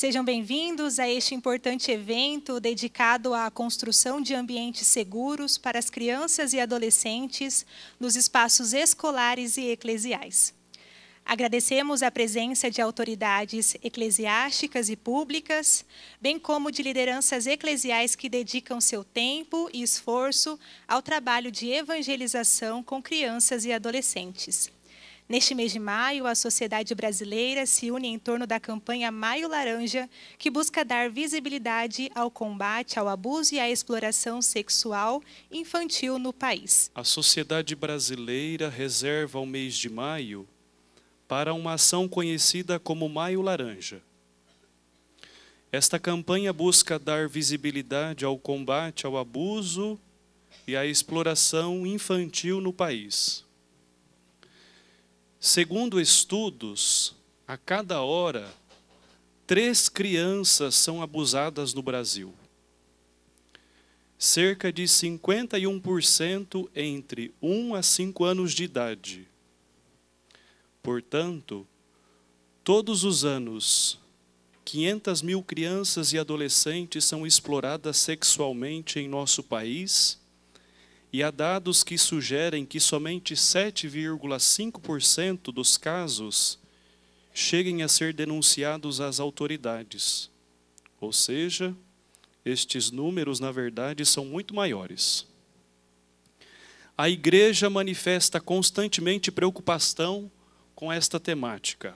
Sejam bem-vindos a este importante evento dedicado à construção de ambientes seguros para as crianças e adolescentes nos espaços escolares e eclesiais. Agradecemos a presença de autoridades eclesiásticas e públicas, bem como de lideranças eclesiais que dedicam seu tempo e esforço ao trabalho de evangelização com crianças e adolescentes. Neste mês de maio, a sociedade brasileira se une em torno da campanha Maio Laranja, que busca dar visibilidade ao combate ao abuso e à exploração sexual infantil no país. A sociedade brasileira reserva o mês de maio para uma ação conhecida como Maio Laranja. Esta campanha busca dar visibilidade ao combate ao abuso e à exploração infantil no país. Segundo estudos, a cada hora, 3 crianças são abusadas no Brasil. Cerca de 51% entre 1 a 5 anos de idade. Portanto, todos os anos, 500 mil crianças e adolescentes são exploradas sexualmente em nosso país, e há dados que sugerem que somente 7,5% dos casos cheguem a ser denunciados às autoridades. Ou seja, estes números, na verdade, são muito maiores. A Igreja manifesta constantemente preocupação com esta temática.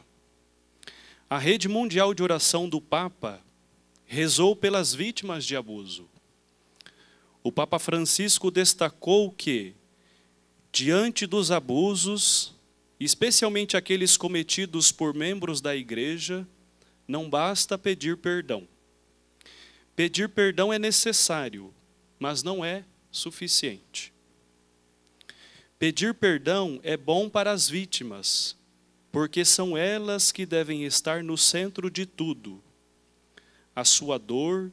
A Rede Mundial de Oração do Papa rezou pelas vítimas de abuso. O Papa Francisco destacou que, diante dos abusos, especialmente aqueles cometidos por membros da Igreja, não basta pedir perdão. Pedir perdão é necessário, mas não é suficiente. Pedir perdão é bom para as vítimas, porque são elas que devem estar no centro de tudo. A sua dor,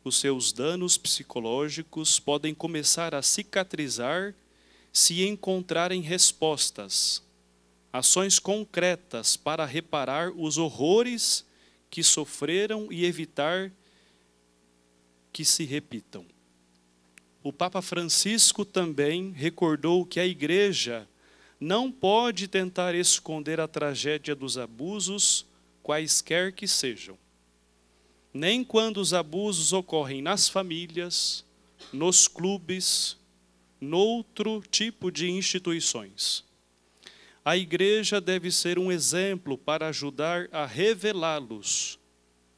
os seus danos psicológicos podem começar a cicatrizar se encontrarem respostas, ações concretas para reparar os horrores que sofreram e evitar que se repitam. O Papa Francisco também recordou que a Igreja não pode tentar esconder a tragédia dos abusos, quaisquer que sejam. Nem quando os abusos ocorrem nas famílias, nos clubes, noutro tipo de instituições. A Igreja deve ser um exemplo para ajudar a revelá-los,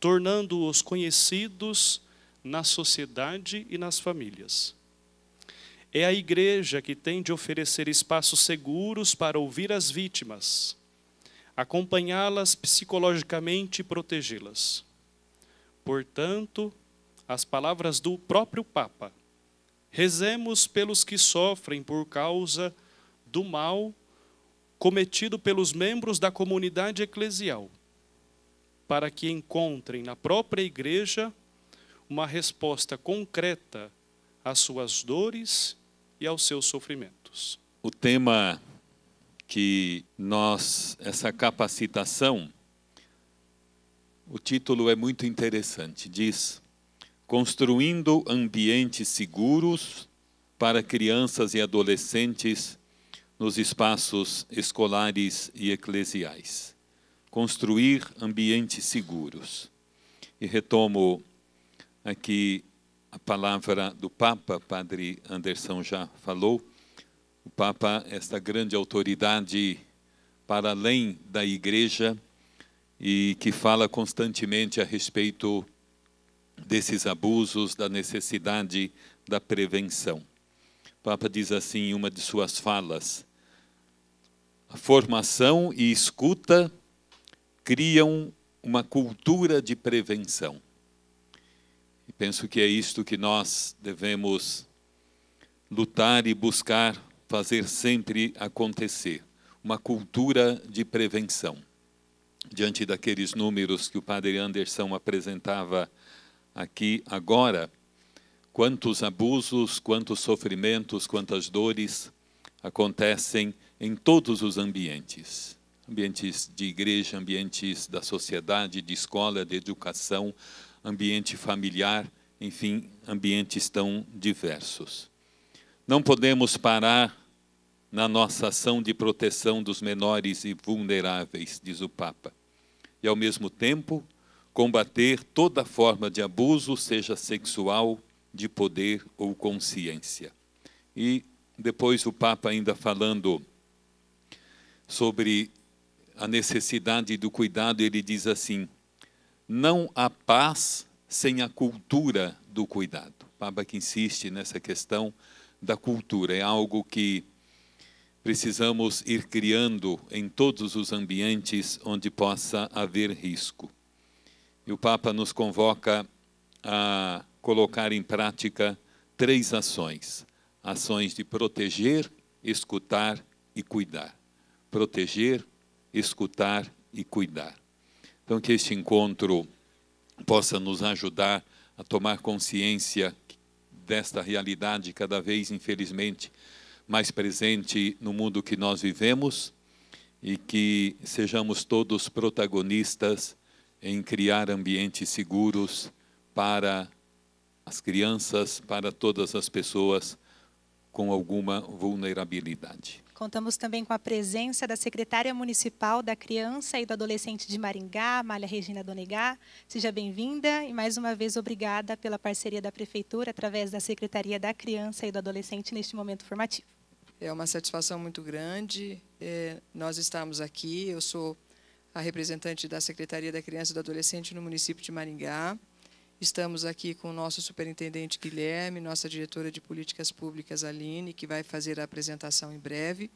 tornando-os conhecidos na sociedade e nas famílias. É a Igreja que tem de oferecer espaços seguros para ouvir as vítimas, acompanhá-las psicologicamente e protegê-las. Portanto, as palavras do próprio Papa: rezemos pelos que sofrem por causa do mal cometido pelos membros da comunidade eclesial, para que encontrem na própria Igreja uma resposta concreta às suas dores e aos seus sofrimentos. O tema que essa capacitação, o título é muito interessante, diz: Construindo ambientes seguros para crianças e adolescentes nos espaços escolares e eclesiais. Construir ambientes seguros. E retomo aqui a palavra do Papa, Padre Anderson já falou. O Papa, esta grande autoridade para além da Igreja e que fala constantemente a respeito desses abusos, da necessidade da prevenção. O Papa diz assim em uma de suas falas: a formação e escuta criam uma cultura de prevenção. E penso que é isto que nós devemos lutar e buscar fazer sempre acontecer. Uma cultura de prevenção. Diante daqueles números que o Padre Anderson apresentava aqui agora, quantos abusos, quantos sofrimentos, quantas dores acontecem em todos os ambientes. ambientes de igreja, ambientes da sociedade, de escola, de educação, ambiente familiar, enfim, ambientes tão diversos. Não podemos parar na nossa ação de proteção dos menores e vulneráveis, diz o Papa, e, ao mesmo tempo, combater toda forma de abuso, seja sexual, de poder ou consciência. E depois o Papa ainda falando sobre a necessidade do cuidado, ele diz assim: não há paz sem a cultura do cuidado. O Papa que insiste nessa questão da cultura, é algo que precisamos ir criando em todos os ambientes onde possa haver risco. E o Papa nos convoca a colocar em prática 3 ações. Ações de proteger, escutar e cuidar. Proteger, escutar e cuidar. Então, que este encontro possa nos ajudar a tomar consciência desta realidade cada vez, infelizmente, mais presente no mundo que nós vivemos, e que sejamos todos protagonistas em criar ambientes seguros para as crianças, para todas as pessoas com alguma vulnerabilidade. Contamos também com a presença da secretária municipal da Criança e do Adolescente de Maringá, Amália Regina Donegá. Seja bem-vinda e, mais uma vez, obrigada pela parceria da Prefeitura através da Secretaria da Criança e do Adolescente neste momento formativo. É uma satisfação muito grande nós estarmos aqui. Eu sou a representante da Secretaria da Criança e do Adolescente no município de Maringá. Estamos aqui com o nosso superintendente Guilherme, nossa diretora de políticas públicas Aline, que vai fazer a apresentação em breve.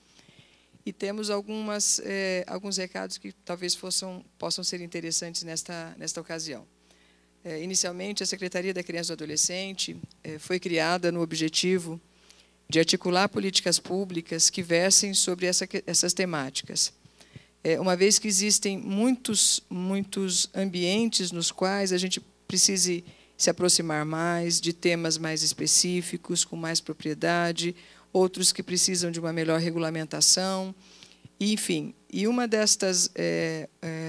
E temos alguns recados que talvez possam ser interessantes nesta ocasião. Inicialmente, a Secretaria da Criança e do Adolescente foi criada no objetivo de articular políticas públicas que versem sobre essas temáticas. Uma vez que existem muitos ambientes nos quais a gente precise se aproximar mais de temas mais específicos, com mais propriedade, outros que precisam de uma melhor regulamentação, enfim. E uma destas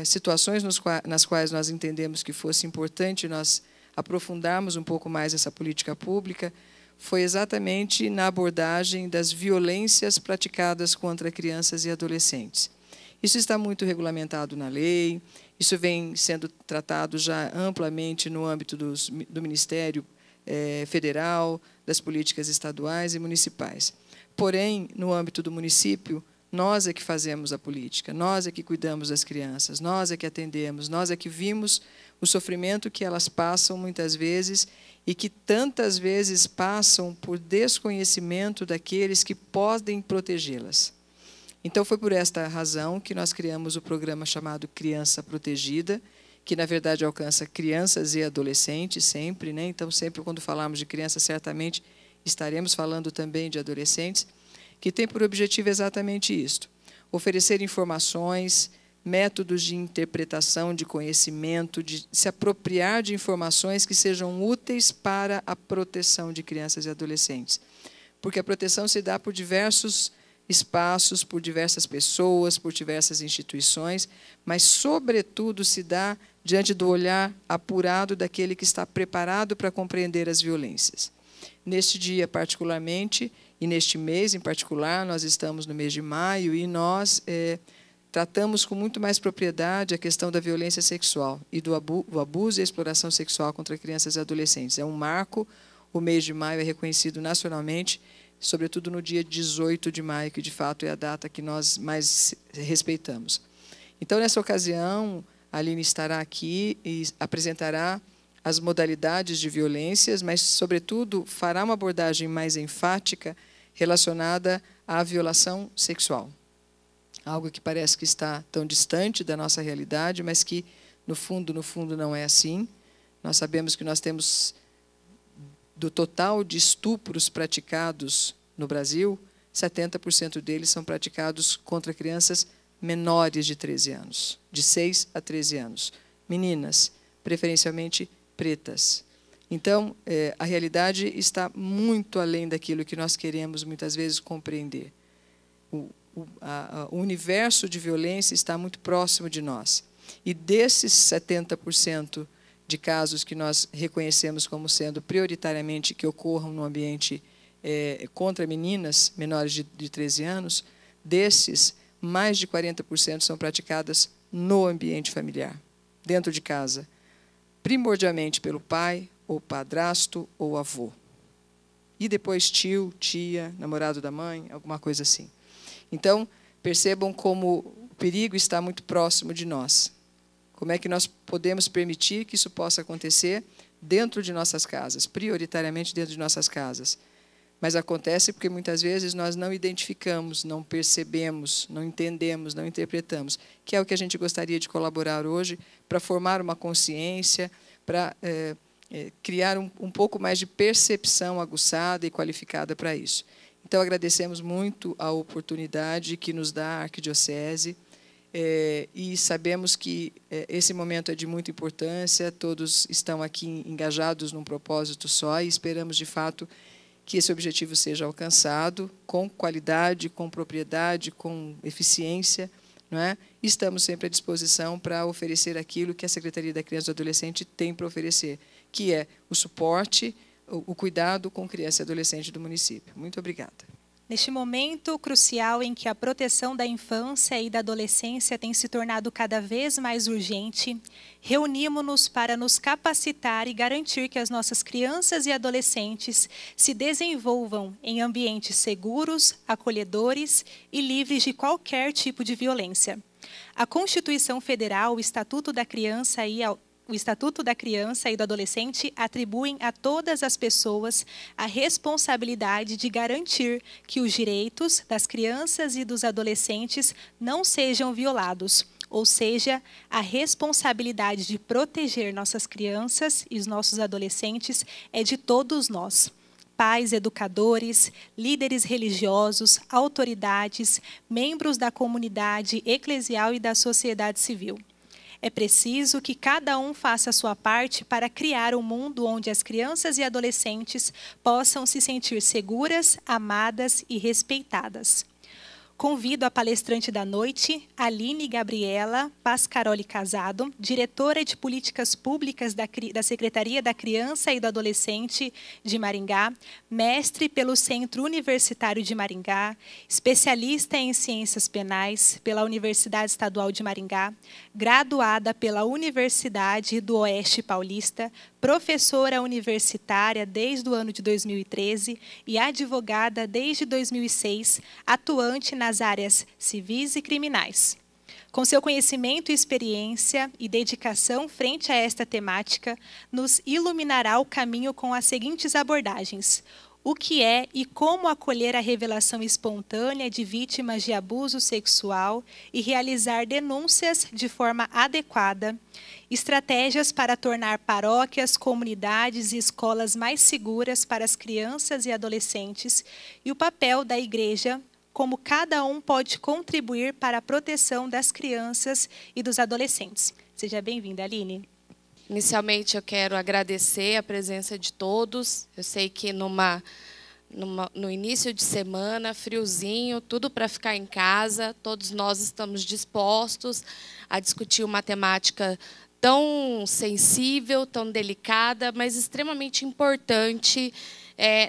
situações nas quais nós entendemos que fosse importante nós aprofundarmos um pouco mais essa política pública foi exatamente na abordagem das violências praticadas contra crianças e adolescentes. Isso está muito regulamentado na lei, isso vem sendo tratado já amplamente no âmbito do Ministério Federal, das políticas estaduais e municipais. Porém, no âmbito do município, nós é que fazemos a política, nós é que cuidamos das crianças, nós é que atendemos, nós é que vimos o sofrimento que elas passam muitas vezes e que tantas vezes passam por desconhecimento daqueles que podem protegê-las. Então, foi por esta razão que nós criamos o programa chamado Criança Protegida, que, na verdade, alcança crianças e adolescentes sempre, né? Então, sempre quando falarmos de crianças, certamente estaremos falando também de adolescentes, que tem por objetivo exatamente isto: oferecer informações, métodos de interpretação, de conhecimento, de se apropriar de informações que sejam úteis para a proteção de crianças e adolescentes. Porque a proteção se dá por diversos espaços, por diversas pessoas, por diversas instituições, mas, sobretudo, se dá diante do olhar apurado daquele que está preparado para compreender as violências. Neste dia, particularmente, e neste mês em particular, nós estamos no mês de maio, e nós tratamos com muito mais propriedade a questão da violência sexual e do abuso e a exploração sexual contra crianças e adolescentes. É um marco, o mês de maio é reconhecido nacionalmente, sobretudo no dia 18 de maio, que de fato é a data que nós mais respeitamos. Então, nessa ocasião, a Aline estará aqui e apresentará as modalidades de violências, mas, sobretudo, fará uma abordagem mais enfática relacionada à violação sexual. Algo que parece que está tão distante da nossa realidade, mas que, no fundo, não é assim. Nós sabemos que nós temos, do total de estupros praticados no Brasil, 70% deles são praticados contra crianças menores de 13 anos, de 6 a 13 anos. Meninas, preferencialmente pretas. Então, a realidade está muito além daquilo que nós queremos, muitas vezes, compreender. o universo de violência está muito próximo de nós. E desses 70% de casos que nós reconhecemos como sendo prioritariamente que ocorram no ambiente contra meninas menores de 13 anos, desses, mais de 40% são praticadas no ambiente familiar, dentro de casa, primordialmente pelo pai, ou padrasto, ou avô. E depois tio, tia, namorado da mãe, alguma coisa assim. Então, percebam como o perigo está muito próximo de nós. Como é que nós podemos permitir que isso possa acontecer dentro de nossas casas, prioritariamente dentro de nossas casas. Mas acontece porque muitas vezes nós não identificamos, não percebemos, não entendemos, não interpretamos, que é o que a gente gostaria de colaborar hoje para formar uma consciência, para criar um pouco mais de percepção aguçada e qualificada para isso. Então, agradecemos muito a oportunidade que nos dá a Arquidiocese e sabemos que esse momento é de muita importância, todos estão aqui engajados num propósito só e esperamos, de fato, que esse objetivo seja alcançado com qualidade, com propriedade, com eficiência, não é? Estamos sempre à disposição para oferecer aquilo que a Secretaria da Criança e do Adolescente tem para oferecer, que é o suporte, o cuidado com criança e adolescente do município. Muito obrigada. Neste momento crucial em que a proteção da infância e da adolescência tem se tornado cada vez mais urgente, reunimos-nos para nos capacitar e garantir que as nossas crianças e adolescentes se desenvolvam em ambientes seguros, acolhedores e livres de qualquer tipo de violência. A Constituição Federal, o Estatuto da Criança e do Adolescente atribuem a todas as pessoas a responsabilidade de garantir que os direitos das crianças e dos adolescentes não sejam violados, ou seja, a responsabilidade de proteger nossas crianças e os nossos adolescentes é de todos nós. Pais, educadores, líderes religiosos, autoridades, membros da comunidade eclesial e da sociedade civil. É preciso que cada um faça a sua parte para criar um mundo onde as crianças e adolescentes possam se sentir seguras, amadas e respeitadas. Convido a palestrante da noite, Aline Gabriela Pascaroli Casado, diretora de Políticas Públicas da Secretaria da Criança e do Adolescente de Maringá, mestre pelo Centro Universitário de Maringá, especialista em Ciências Penais pela Universidade Estadual de Maringá, graduada pela Universidade do Oeste Paulista, professora universitária desde o ano de 2013 e advogada desde 2006, atuante nas áreas civis e criminais. Com seu conhecimento, experiência e dedicação frente a esta temática, nos iluminará o caminho com as seguintes abordagens: o que é e como acolher a revelação espontânea de vítimas de abuso sexual e realizar denúncias de forma adequada, estratégias para tornar paróquias, comunidades e escolas mais seguras para as crianças e adolescentes e o papel da Igreja, como cada um pode contribuir para a proteção das crianças e dos adolescentes. Seja bem-vinda, Aline. Inicialmente, eu quero agradecer a presença de todos. Eu sei que no início de semana, friozinho, tudo para ficar em casa, todos nós estamos dispostos a discutir uma temática tão sensível, tão delicada, mas extremamente importante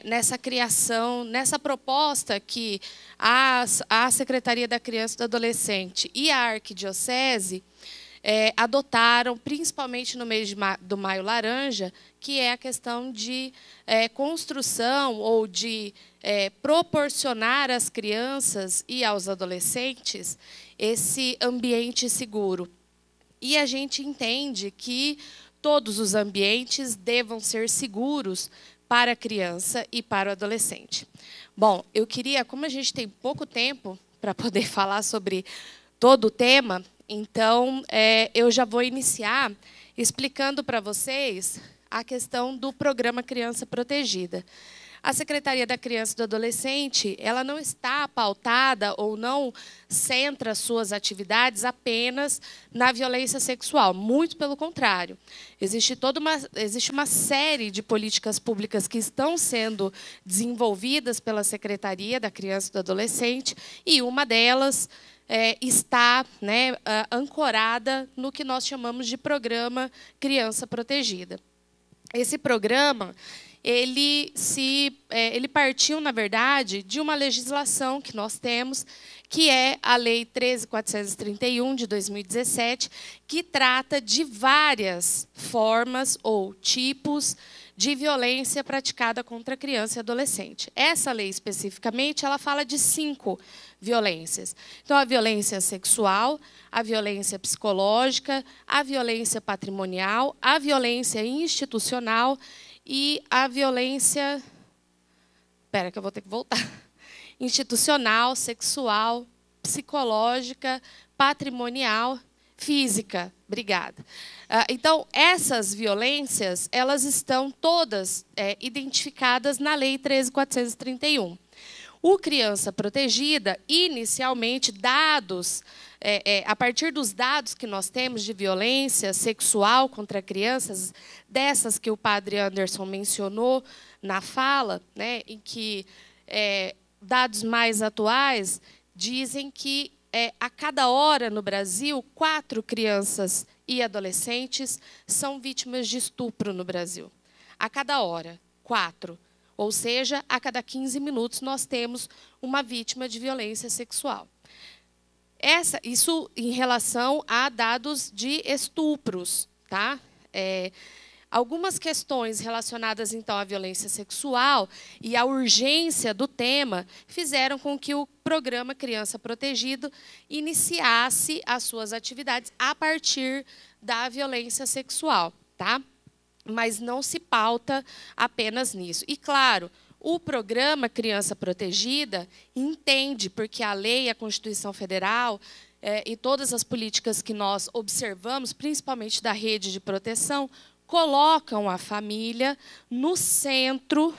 nessa criação, nessa proposta que a Secretaria da Criança e do Adolescente e a Arquidiocese adotaram, principalmente no mês do Maio Laranja, que é a questão de construção ou de proporcionar às crianças e aos adolescentes esse ambiente seguro. E a gente entende que todos os ambientes devam ser seguros para a criança e para o adolescente. Bom, eu queria, como a gente tem pouco tempo para poder falar sobre todo o tema, então eu já vou iniciar explicando para vocês a questão do programa Criança Protegida. a Secretaria da Criança e do Adolescente, ela não está pautada ou não centra suas atividades apenas na violência sexual, muito pelo contrário. Existe uma série de políticas públicas que estão sendo desenvolvidas pela Secretaria da Criança e do Adolescente, e uma delas está, né, ancorada no que nós chamamos de Programa Criança Protegida. Esse programa, ele partiu, na verdade, de uma legislação que nós temos, que é a Lei 13.431, de 2017, que trata de várias formas ou tipos de violência praticada contra criança e adolescente. Essa lei, especificamente, ela fala de 5 violências. Então, a violência sexual, a violência psicológica, a violência patrimonial, a violência institucional e a violência... Espera que eu vou ter que voltar. Institucional, sexual, psicológica, patrimonial, física. Obrigada. Então, essas violências, elas estão todas identificadas na Lei 13.431. O Criança Protegida, inicialmente, a partir dos dados que nós temos de violência sexual contra crianças, dessas que o padre Anderson mencionou na fala, né, em que dados mais atuais dizem que a cada hora no Brasil, 4 crianças e adolescentes são vítimas de estupro no Brasil. A cada hora, 4. Ou seja, a cada 15 minutos nós temos uma vítima de violência sexual. Isso em relação a dados de estupros, tá? Algumas questões relacionadas, então, à violência sexual e à urgência do tema fizeram com que o programa Criança Protegido iniciasse as suas atividades a partir da violência sexual, tá? Mas não se pauta apenas nisso. E, claro, o programa Criança Protegida entende, porque a lei, a Constituição Federal e todas as políticas que nós observamos, principalmente da rede de proteção, colocam a família no centro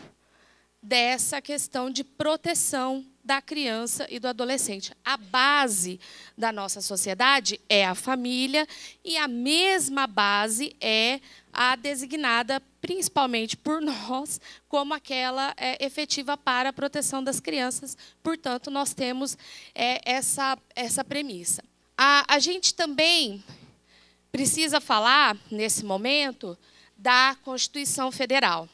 dessa questão de proteção da criança e do adolescente. A base da nossa sociedade é a família, e a mesma base é a designada, principalmente por nós, como aquela efetiva para a proteção das crianças. Portanto, nós temos essa premissa. A gente também precisa falar, nesse momento, da Constituição Federal.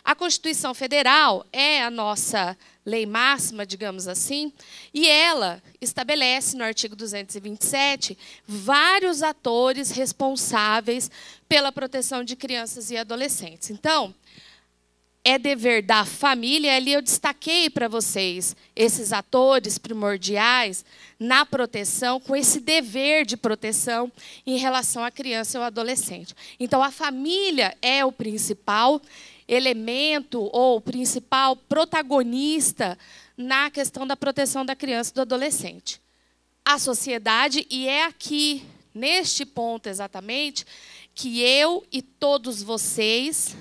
A Constituição Federal é a nossa lei máxima, digamos assim, e ela estabelece, no artigo 227, vários atores responsáveis pela proteção de crianças e adolescentes. Então, é dever da família, ali eu destaquei para vocês esses atores primordiais na proteção, com esse dever de proteção em relação à criança e ao adolescente. Então, a família é o principal elemento ou principal protagonista na questão da proteção da criança e do adolescente. A sociedade, e é aqui, neste ponto exatamente, que eu e todos vocês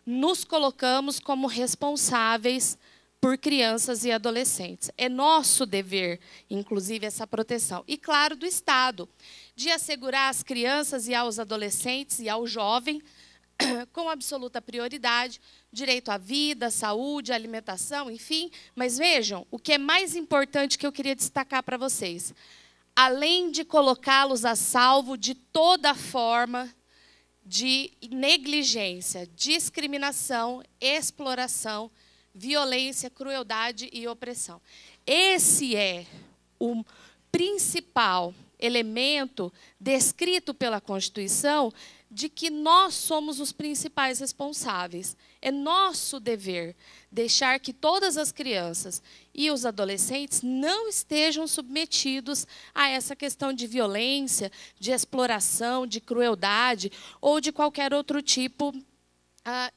nos colocamos como responsáveis por crianças e adolescentes. É nosso dever, inclusive, essa proteção. E, claro, do Estado, de assegurar às crianças e aos adolescentes e ao jovem, com absoluta prioridade, direito à vida, saúde, alimentação, enfim. Mas vejam, o que é mais importante que eu queria destacar para vocês, além de colocá-los a salvo de toda forma de negligência, discriminação, exploração, violência, crueldade e opressão. Esse é o principal elemento descrito pela Constituição de que nós somos os principais responsáveis. É nosso dever deixar que todas as crianças e os adolescentes não estejam submetidos a essa questão de violência, de exploração, de crueldade ou de qualquer outro tipo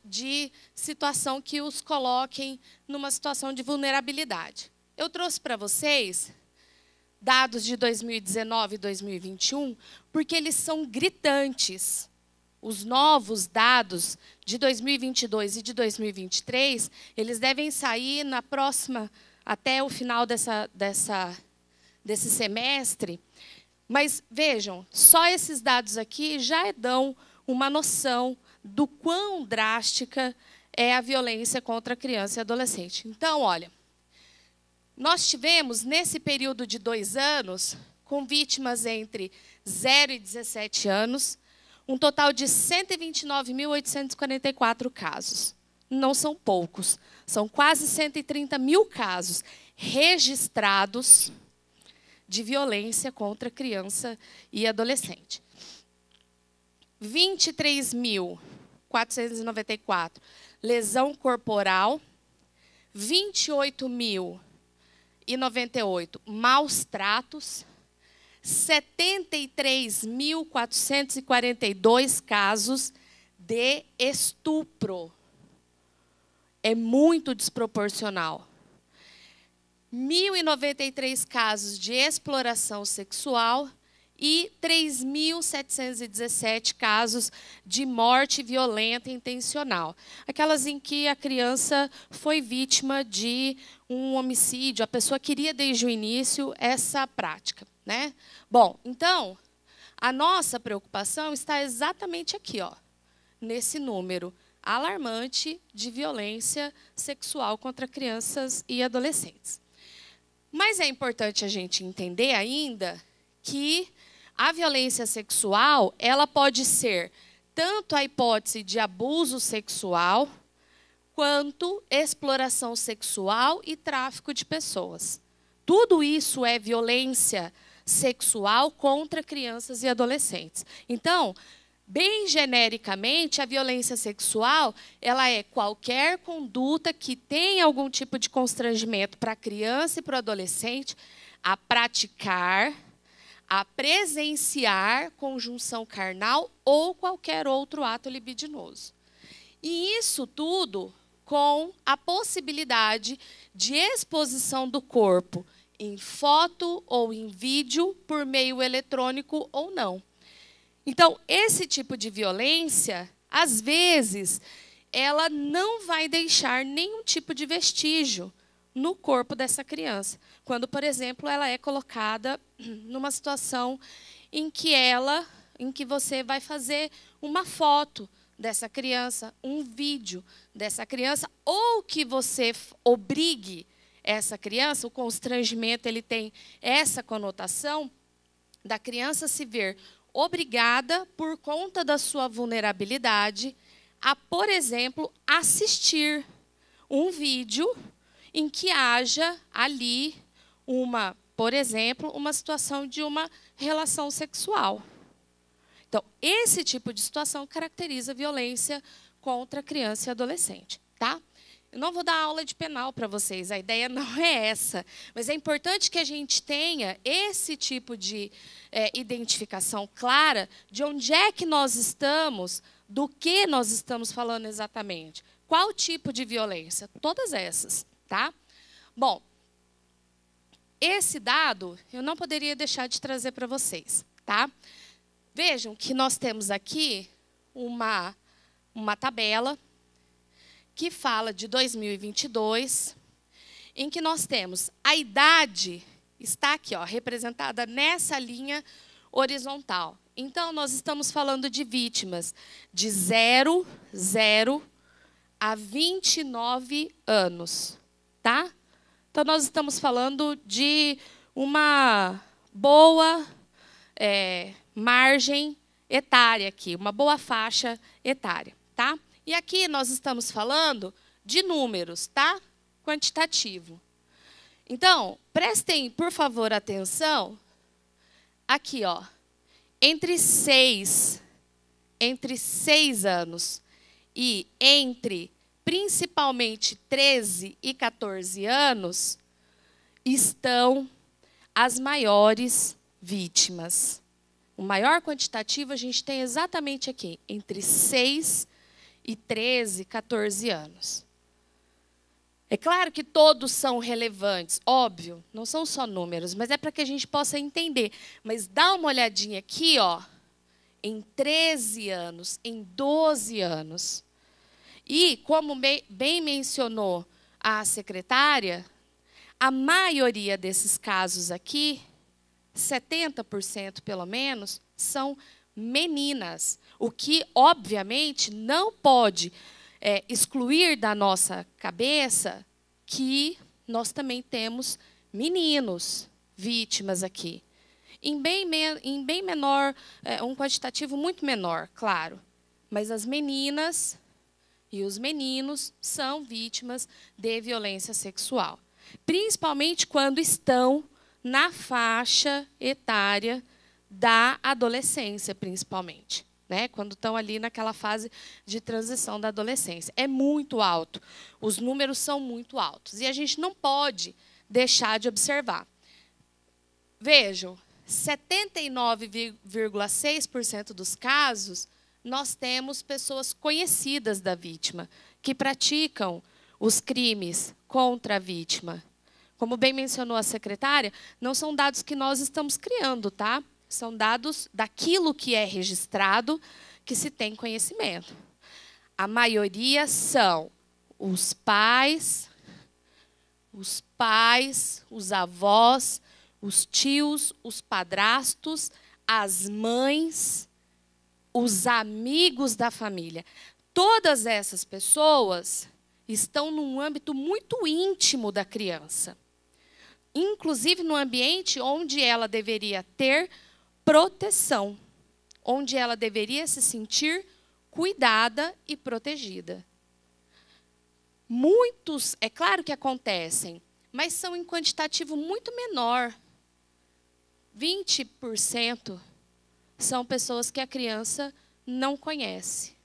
de situação que os coloquem numa situação de vulnerabilidade. Eu trouxe para vocês dados de 2019 e 2021, porque eles são gritantes. os novos dados de 2022 e de 2023, eles devem sair na próxima, até o final desse semestre. Mas, vejam, só esses dados aqui já dão uma noção do quão drástica é a violência contra a criança e adolescente. Então, olha, nós tivemos, nesse período de 2 anos, com vítimas entre 0 e 17 anos, um total de 129.844 casos. Não são poucos, são quase 130 mil casos registrados de violência contra criança e adolescente. 23.494 lesão corporal, 28.098 maus tratos, 73.442 casos de estupro. É muito desproporcional. 1.093 casos de exploração sexual e 3.717 casos de morte violenta intencional. Aquelas em que a criança foi vítima de um homicídio, a pessoa queria desde o início essa prática, né? Bom, então, a nossa preocupação está exatamente aqui, ó, nesse número alarmante de violência sexual contra crianças e adolescentes. Mas é importante a gente entender ainda que a violência sexual, ela pode ser tanto a hipótese de abuso sexual, quanto exploração sexual e tráfico de pessoas. Tudo isso é violência sexual contra crianças e adolescentes. Então, bem genericamente, a violência sexual, ela é qualquer conduta que tenha algum tipo de constrangimento para a criança e para o adolescente a praticar, a presenciar conjunção carnal ou qualquer outro ato libidinoso. E isso tudo com a possibilidade de exposição do corpo em foto ou em vídeo por meio eletrônico ou não. Então, esse tipo de violência, às vezes, ela não vai deixar nenhum tipo de vestígio no corpo dessa criança. Quando, por exemplo, ela é colocada numa situação em que você vai fazer uma foto dessa criança, um vídeo dessa criança, ou que você obrigue essa criança, o constrangimento ele tem essa conotação da criança se ver obrigada, por conta da sua vulnerabilidade, a, por exemplo, assistir um vídeo em que haja ali por exemplo, uma situação de uma relação sexual. Então, esse tipo de situação caracteriza violência contra criança e adolescente, tá? Eu não vou dar aula de penal para vocês, a ideia não é essa, mas é importante que a gente tenha esse tipo de identificação clara de onde é que nós estamos, do que nós estamos falando exatamente. Qual tipo de violência? Todas essas, tá? Bom, esse dado eu não poderia deixar de trazer para vocês, tá? Vejam que nós temos aqui uma tabela que fala de 2022, em que nós temos a idade, está aqui, ó, representada nessa linha horizontal. Então, nós estamos falando de vítimas de 0 a 29 anos, tá? Então, nós estamos falando de uma boa margem etária aqui, uma boa faixa etária, tá? E aqui nós estamos falando de números, tá? Quantitativo. Então, prestem, por favor, atenção. Aqui, ó. Entre 6 anos e principalmente 13 e 14 anos, estão as maiores vítimas. O maior quantitativo a gente tem exatamente aqui, entre 6 e 13, 14 anos. É claro que todos são relevantes, óbvio, não são só números, mas é para que a gente possa entender. Mas dá uma olhadinha aqui, ó, em 13 anos, em 12 anos. E, como bem mencionou a secretária, a maioria desses casos aqui, 70% pelo menos, são meninas. O que, obviamente, não pode excluir da nossa cabeça que nós também temos meninos vítimas aqui. Em bem menor, um quantitativo muito menor, claro. Mas as meninas e os meninos são vítimas de violência sexual. Principalmente quando estão na faixa etária da adolescência, principalmente. Né? Quando estão ali naquela fase de transição da adolescência. É muito alto. Os números são muito altos. E a gente não pode deixar de observar. Vejam, 79,6% dos casos, nós temos pessoas conhecidas da vítima, que praticam os crimes contra a vítima. Como bem mencionou a secretária, não são dados que nós estamos criando, tá? São dados daquilo que é registrado, que se tem conhecimento. A maioria são os pais, os avós, os tios, os padrastos, as mães, os amigos da família. Todas essas pessoas estão num âmbito muito íntimo da criança. Inclusive no ambiente onde ela deveria ter proteção, onde ela deveria se sentir cuidada e protegida. Muitos, é claro que acontecem, mas são em quantitativo muito menor. 20% são pessoas que a criança não conhece.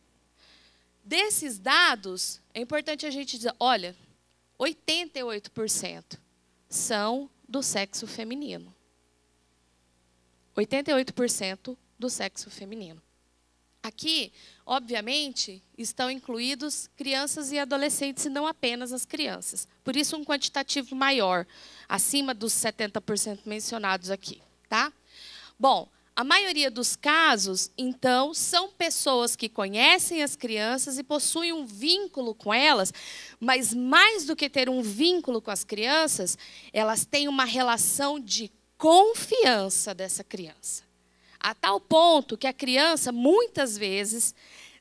Desses dados, é importante a gente dizer, olha, 88% são do sexo feminino. 88% do sexo feminino. Aqui, obviamente, estão incluídos crianças e adolescentes, e não apenas as crianças. Por isso, um quantitativo maior, acima dos 70% mencionados aqui. Tá? Bom, a maioria dos casos, então, são pessoas que conhecem as crianças e possuem um vínculo com elas, mas mais do que ter um vínculo com as crianças, elas têm uma relação de confiança dessa criança. A tal ponto que a criança, muitas vezes,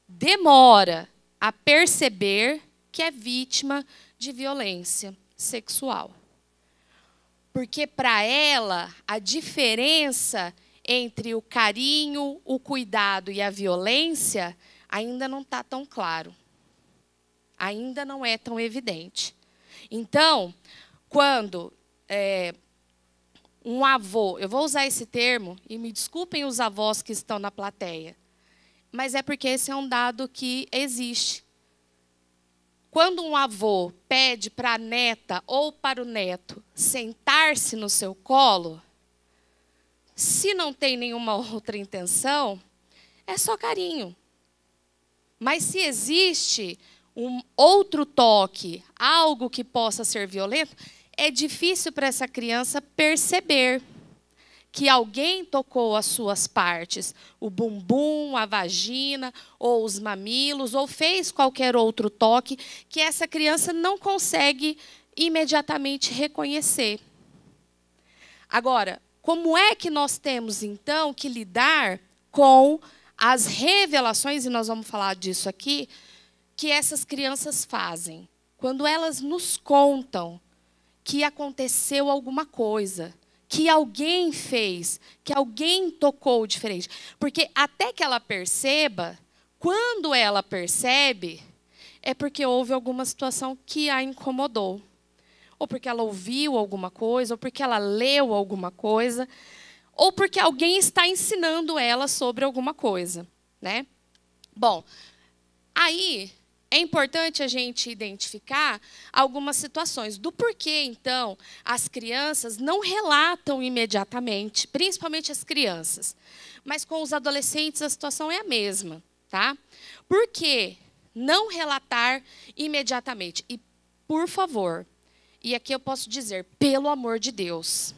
demora a perceber que é vítima de violência sexual. Porque, para ela, a diferença entre o carinho, o cuidado e a violência ainda não está tão claro. Ainda não é tão evidente. Então, quando um avô, eu vou usar esse termo, e me desculpem os avós que estão na plateia, mas é porque esse é um dado que existe. Quando um avô pede para a neta ou para o neto sentar-se no seu colo, se não tem nenhuma outra intenção, é só carinho. Mas se existe um outro toque, algo que possa ser violento, é difícil para essa criança perceber que alguém tocou as suas partes, o bumbum, a vagina, ou os mamilos, ou fez qualquer outro toque, que essa criança não consegue imediatamente reconhecer. Agora, como é que nós temos, então, que lidar com as revelações, e nós vamos falar disso aqui, que essas crianças fazem? Quando elas nos contam que aconteceu alguma coisa, que alguém fez, que alguém tocou diferente. Porque até que ela perceba, quando ela percebe, é porque houve alguma situação que a incomodou. Ou porque ela ouviu alguma coisa, ou porque ela leu alguma coisa, ou porque alguém está ensinando ela sobre alguma coisa, né? Bom, aí é importante a gente identificar algumas situações do porquê, então, as crianças não relatam imediatamente, principalmente as crianças. Mas com os adolescentes a situação é a mesma, tá? Por que não relatar imediatamente? E, por favor, e aqui eu posso dizer, pelo amor de Deus,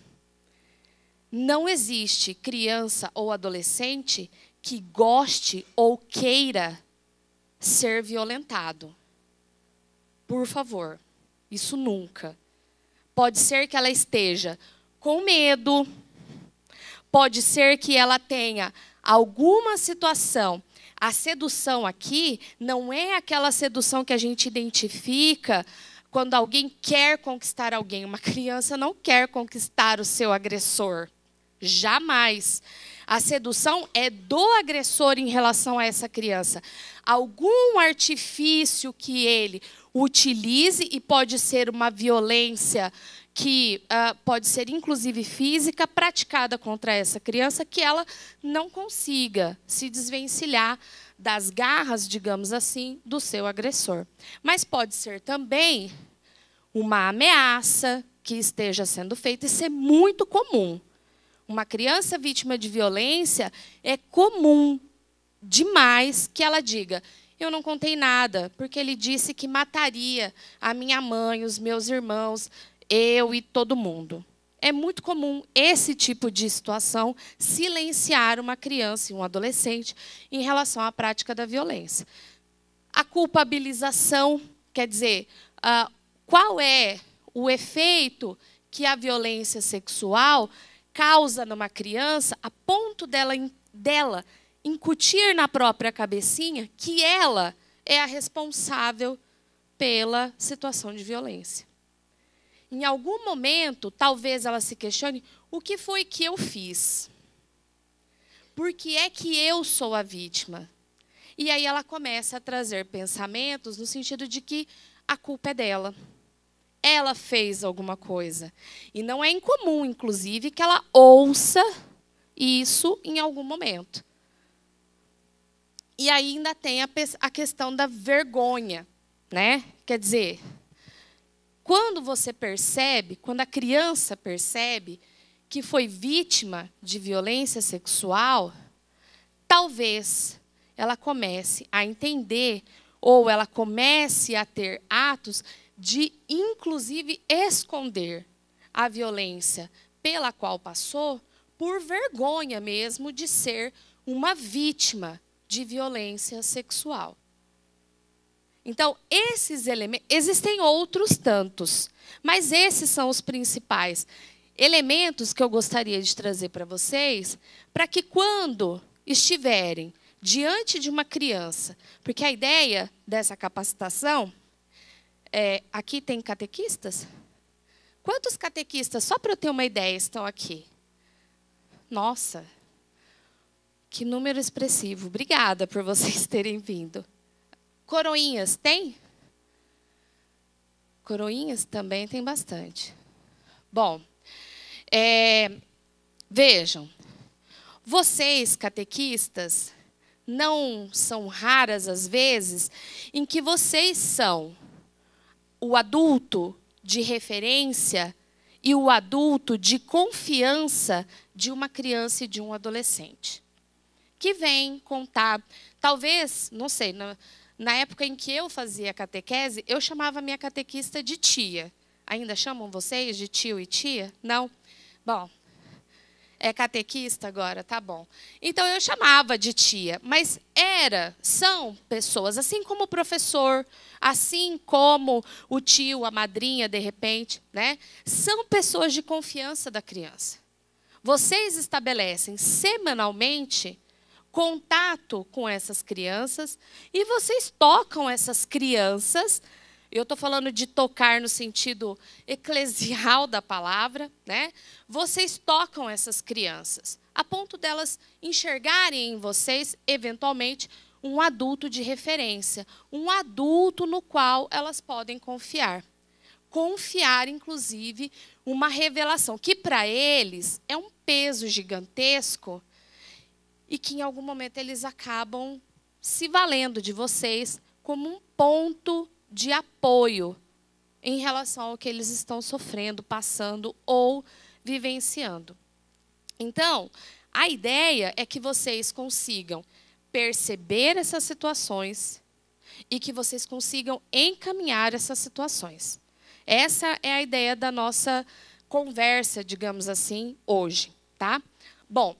não existe criança ou adolescente que goste ou queira ser violentado. Por favor, isso nunca. Pode ser que ela esteja com medo, pode ser que ela tenha alguma situação. A sedução aqui não é aquela sedução que a gente identifica quando alguém quer conquistar alguém. Uma criança não quer conquistar o seu agressor. Jamais. A sedução é do agressor em relação a essa criança. Algum artifício que ele utilize, e pode ser uma violência que pode ser inclusive física, praticada contra essa criança, que ela não consiga se desvencilhar das garras, digamos assim, do seu agressor. Mas pode ser também uma ameaça que esteja sendo feita. Isso é muito comum. Uma criança vítima de violência, é comum demais que ela diga: eu não contei nada, porque ele disse que mataria a minha mãe, os meus irmãos, eu e todo mundo. É muito comum esse tipo de situação silenciar uma criança e um adolescente em relação à prática da violência. A culpabilização, quer dizer, qual é o efeito que a violência sexual causa numa criança a ponto dela incutir na própria cabecinha que ela é a responsável pela situação de violência. Em algum momento, talvez ela se questione: o que foi que eu fiz? Por que é que eu sou a vítima? E aí ela começa a trazer pensamentos no sentido de que a culpa é dela. Ela fez alguma coisa. E não é incomum, inclusive, que ela ouça isso em algum momento. E ainda tem a questão da vergonha, né? Quer dizer, quando você percebe, quando a criança percebe que foi vítima de violência sexual, talvez ela comece a entender ou ela comece a ter atos de, inclusive, esconder a violência pela qual passou por vergonha mesmo de ser uma vítima de violência sexual. Então, esses elementos, existem outros tantos, mas esses são os principais elementos que eu gostaria de trazer para vocês, para que quando estiverem diante de uma criança, porque a ideia dessa capacitação, aqui tem catequistas? Quantos catequistas, só para eu ter uma ideia, estão aqui? Nossa, que número expressivo. Obrigada por vocês terem vindo. Coroinhas, tem? Coroinhas também tem bastante. Bom, vejam, vocês, catequistas, não são raras as vezes em que vocês são o adulto de referência e o adulto de confiança de uma criança e de um adolescente, que vem contar, talvez, não sei, na época em que eu fazia catequese, eu chamava minha catequista de tia. Ainda chamam vocês de tio e tia? Não? Bom, é catequista agora? Tá bom. Então, eu chamava de tia, mas são pessoas, assim como o professor, assim como o tio, a madrinha, de repente, né? São pessoas de confiança da criança. Vocês estabelecem semanalmente contato com essas crianças e vocês tocam essas crianças. Eu estou falando de tocar no sentido eclesial da palavra, né? Vocês tocam essas crianças, a ponto delas enxergarem em vocês, eventualmente, um adulto de referência, um adulto no qual elas podem confiar. Confiar, inclusive, uma revelação, que para eles é um peso gigantesco e que, em algum momento, eles acabam se valendo de vocês como um ponto de apoio em relação ao que eles estão sofrendo, passando ou vivenciando. Então, a ideia é que vocês consigam perceber essas situações e que vocês consigam encaminhar essas situações. Essa é a ideia da nossa conversa, digamos assim, hoje, tá? Bom,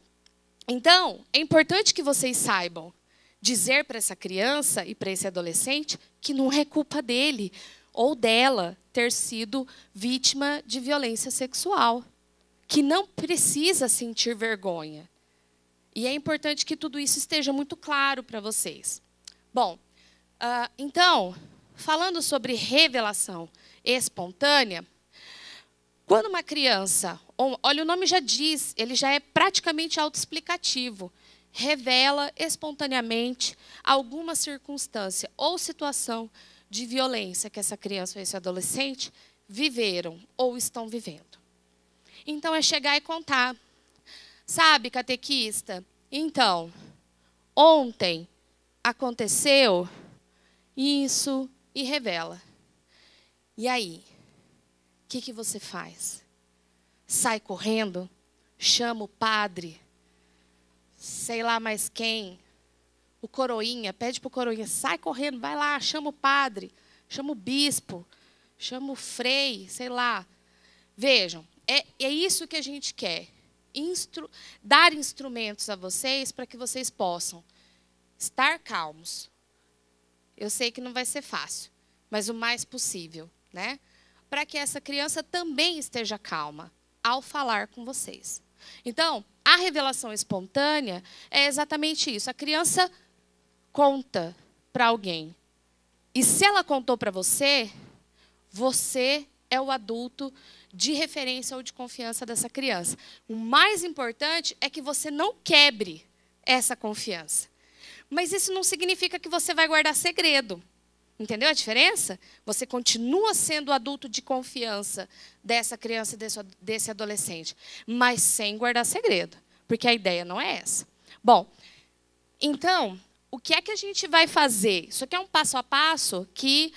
Então, é importante que vocês saibam dizer para essa criança e para esse adolescente que não é culpa dele ou dela ter sido vítima de violência sexual, que não precisa sentir vergonha. E é importante que tudo isso esteja muito claro para vocês. Bom, então, falando sobre revelação espontânea, quando uma criança, olha, o nome já diz, ele já é praticamente autoexplicativo, revela espontaneamente alguma circunstância ou situação de violência que essa criança ou esse adolescente viveram ou estão vivendo. Então, é chegar e contar. Sabe, catequista? Então, ontem aconteceu isso e revela. E aí? O que você faz? Sai correndo? Chama o padre? Sei lá mais quem? O coroinha, pede para o coroinha, sai correndo, vai lá, chama o padre, chama o bispo, chama o frei, sei lá. Vejam, é isso que a gente quer. Dar instrumentos a vocês para que vocês possam estar calmos. Eu sei que não vai ser fácil, mas o mais possível, né? Para que essa criança também esteja calma ao falar com vocês. Então, a revelação espontânea é exatamente isso. A criança conta para alguém. E se ela contou para você, você é o adulto de referência ou de confiança dessa criança. O mais importante é que você não quebre essa confiança. Mas isso não significa que você vai guardar segredo. Entendeu a diferença? Você continua sendo o adulto de confiança dessa criança e desse adolescente, mas sem guardar segredo, porque a ideia não é essa. Bom, então, o que é que a gente vai fazer? Isso aqui é um passo a passo que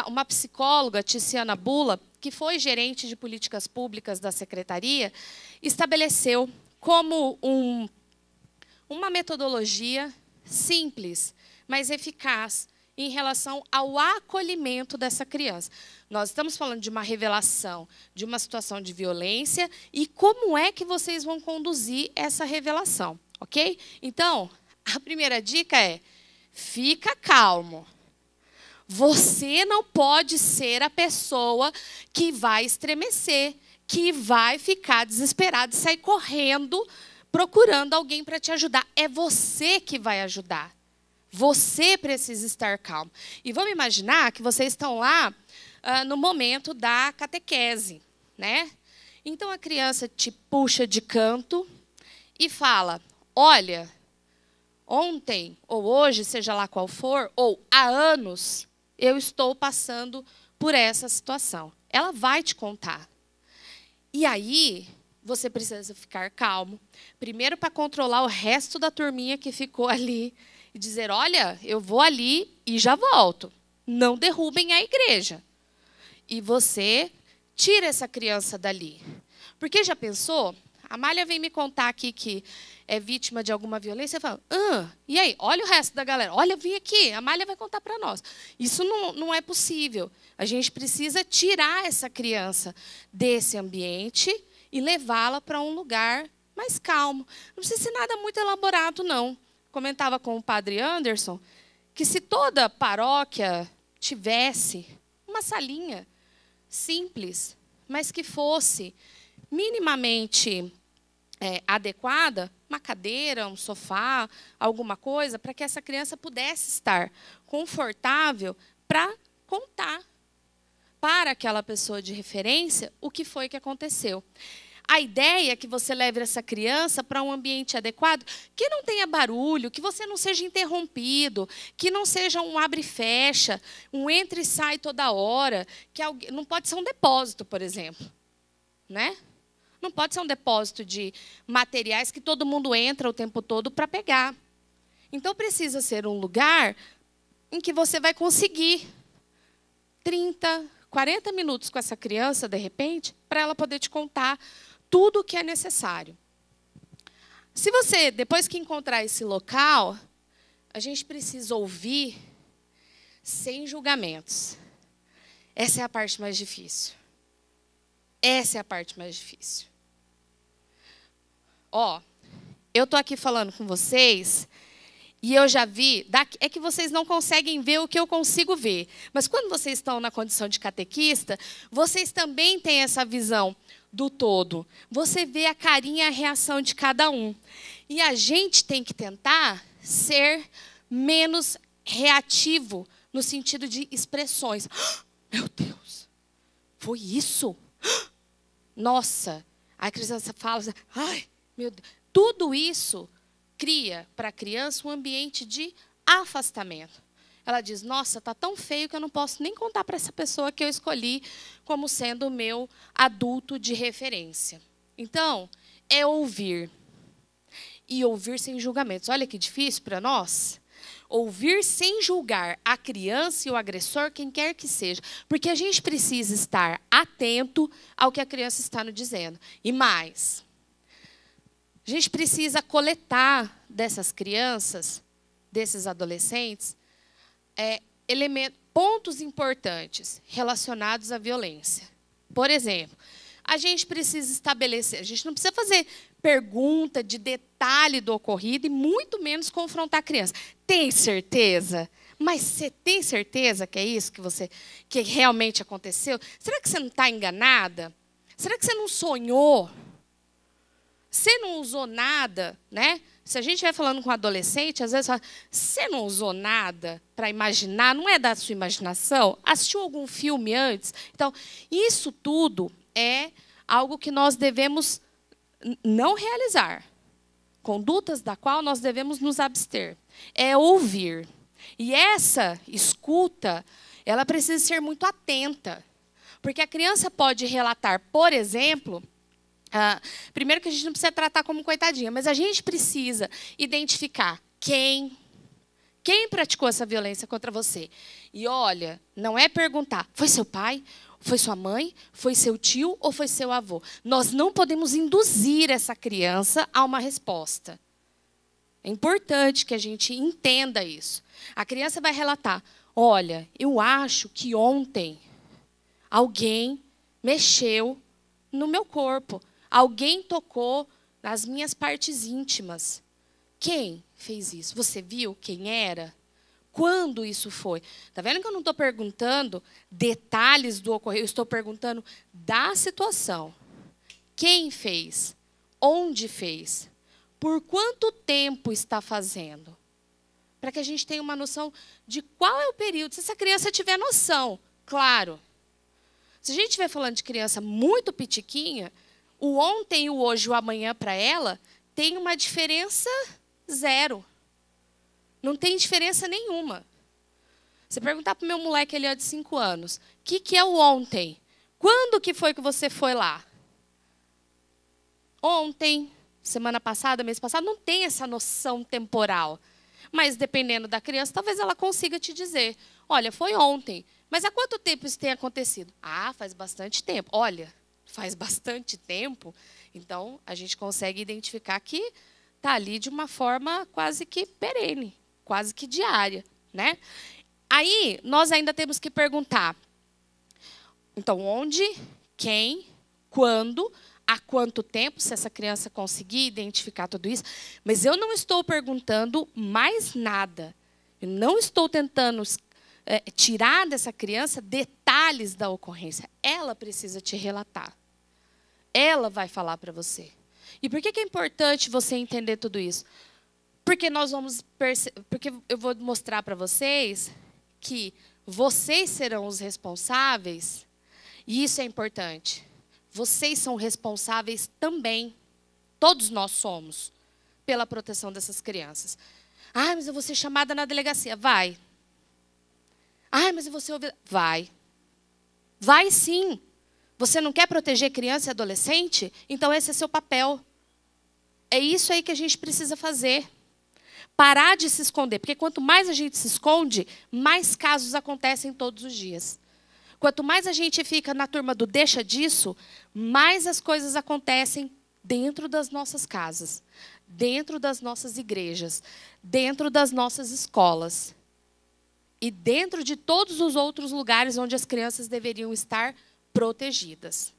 uma psicóloga, Tiziana Bula, que foi gerente de políticas públicas da secretaria, estabeleceu como uma metodologia simples, mas eficaz, em relação ao acolhimento dessa criança. Nós estamos falando de uma revelação, de uma situação de violência, e como é que vocês vão conduzir essa revelação, ok? Então, a primeira dica é, fica calmo. Você não pode ser a pessoa que vai estremecer, que vai ficar desesperado e sair correndo, procurando alguém para te ajudar. É você que vai ajudar. Você precisa estar calmo. E vamos imaginar que vocês estão lá no momento da catequese, né? Então, a criança te puxa de canto e fala, olha, ontem ou hoje, seja lá qual for, ou há anos, eu estou passando por essa situação. Ela vai te contar. E aí, você precisa ficar calmo. Primeiro, para controlar o resto da turminha que ficou ali, e dizer, olha, eu vou ali e já volto. Não derrubem a igreja. E você tira essa criança dali. Porque já pensou? A Amália vem me contar aqui que é vítima de alguma violência e fala, e aí? Olha o resto da galera. Olha, vem aqui, a Amália vai contar para nós. Isso não é possível. A gente precisa tirar essa criança desse ambiente e levá-la para um lugar mais calmo. Não precisa ser nada muito elaborado, não. Comentava com o padre Anderson que se toda paróquia tivesse uma salinha simples, mas que fosse minimamente adequada, uma cadeira, um sofá, alguma coisa, para que essa criança pudesse estar confortável para contar para aquela pessoa de referência o que foi que aconteceu. A ideia é que você leve essa criança para um ambiente adequado, que não tenha barulho, que você não seja interrompido, que não seja um abre e fecha, um entra e sai toda hora. Não pode ser um depósito, por exemplo. Né? Não pode ser um depósito de materiais que todo mundo entra o tempo todo para pegar. Então, precisa ser um lugar em que você vai conseguir 30, 40 minutos com essa criança, de repente, para ela poder te contar tudo o que é necessário. Se você, depois que encontrar esse local, a gente precisa ouvir sem julgamentos. Essa é a parte mais difícil. Essa é a parte mais difícil. eu estou aqui falando com vocês e eu já vi, é que vocês não conseguem ver o que eu consigo ver. Mas quando vocês estão na condição de catequista, vocês também têm essa visão do todo. Você vê a carinha, a reação de cada um. E a gente tem que tentar ser menos reativo no sentido de expressões. Meu Deus, foi isso? Nossa, a criança fala, ai, meu Deus. Tudo isso cria para a criança um ambiente de afastamento. Ela diz, nossa, está tão feio que eu não posso nem contar para essa pessoa que eu escolhi como sendo o meu adulto de referência. Então, é ouvir. E ouvir sem julgamentos. Olha que difícil para nós. Ouvir sem julgar a criança e o agressor, quem quer que seja. Porque a gente precisa estar atento ao que a criança está nos dizendo. E mais, a gente precisa coletar dessas crianças, desses adolescentes, pontos importantes relacionados à violência. Por exemplo, a gente precisa estabelecer, a gente não precisa fazer pergunta de detalhe do ocorrido e muito menos confrontar a criança. Tem certeza? Mas você tem certeza que é isso que realmente aconteceu? Será que você não está enganada? Será que você não sonhou? Você não usou nada, né? Se a gente estiver falando com um adolescente, às vezes fala, você não usou nada para imaginar, não é da sua imaginação? Assistiu algum filme antes? Então, isso tudo é algo que nós devemos não realizar. Condutas da qual nós devemos nos abster. É ouvir. E essa escuta, ela precisa ser muito atenta. Porque a criança pode relatar, por exemplo, primeiro que a gente não precisa tratar como coitadinha, mas a gente precisa identificar quem praticou essa violência contra você. E olha, não é perguntar, foi seu pai? Foi sua mãe? Foi seu tio? Ou foi seu avô? Nós não podemos induzir essa criança a uma resposta. É importante que a gente entenda isso. A criança vai relatar, olha, eu acho que ontem alguém mexeu no meu corpo. Alguém tocou nas minhas partes íntimas. Quem fez isso? Você viu quem era? Quando isso foi? Está vendo que eu não estou perguntando detalhes do ocorrido, eu estou perguntando da situação. Quem fez? Onde fez? Por quanto tempo está fazendo? Para que a gente tenha uma noção de qual é o período. Se essa criança tiver noção, claro. Se a gente estiver falando de criança muito pitiquinha, o ontem, o hoje e o amanhã para ela tem uma diferença zero. Não tem diferença nenhuma. Você perguntar para o meu moleque ali de 5 anos, o que é o ontem? Quando que foi que você foi lá? Ontem, semana passada, mês passado, não tem essa noção temporal. Mas dependendo da criança, talvez ela consiga te dizer, olha, foi ontem. Mas há quanto tempo isso tem acontecido? Ah, faz bastante tempo. Olha, faz bastante tempo, então a gente consegue identificar que está ali de uma forma quase que perene, quase que diária, né? Aí, nós ainda temos que perguntar, então, onde, quem, quando, há quanto tempo, se essa criança conseguir identificar tudo isso. Mas eu não estou perguntando mais nada. Eu não estou tentando tirar dessa criança detalhes da ocorrência. Ela precisa te relatar. Ela vai falar para você. E por que é importante você entender tudo isso? Porque porque eu vou mostrar para vocês que vocês serão os responsáveis, e isso é importante. Vocês são responsáveis também, todos nós somos, pela proteção dessas crianças. Ah, mas eu vou ser chamada na delegacia. Vai. Ah, mas eu vou ser ouvida. Vai. Vai sim. Você não quer proteger criança e adolescente? Então esse é seu papel. É isso aí que a gente precisa fazer. Parar de se esconder. Porque quanto mais a gente se esconde, mais casos acontecem todos os dias. Quanto mais a gente fica na turma do deixa disso, mais as coisas acontecem dentro das nossas casas, dentro das nossas igrejas, dentro das nossas escolas e dentro de todos os outros lugares onde as crianças deveriam estar protegidas.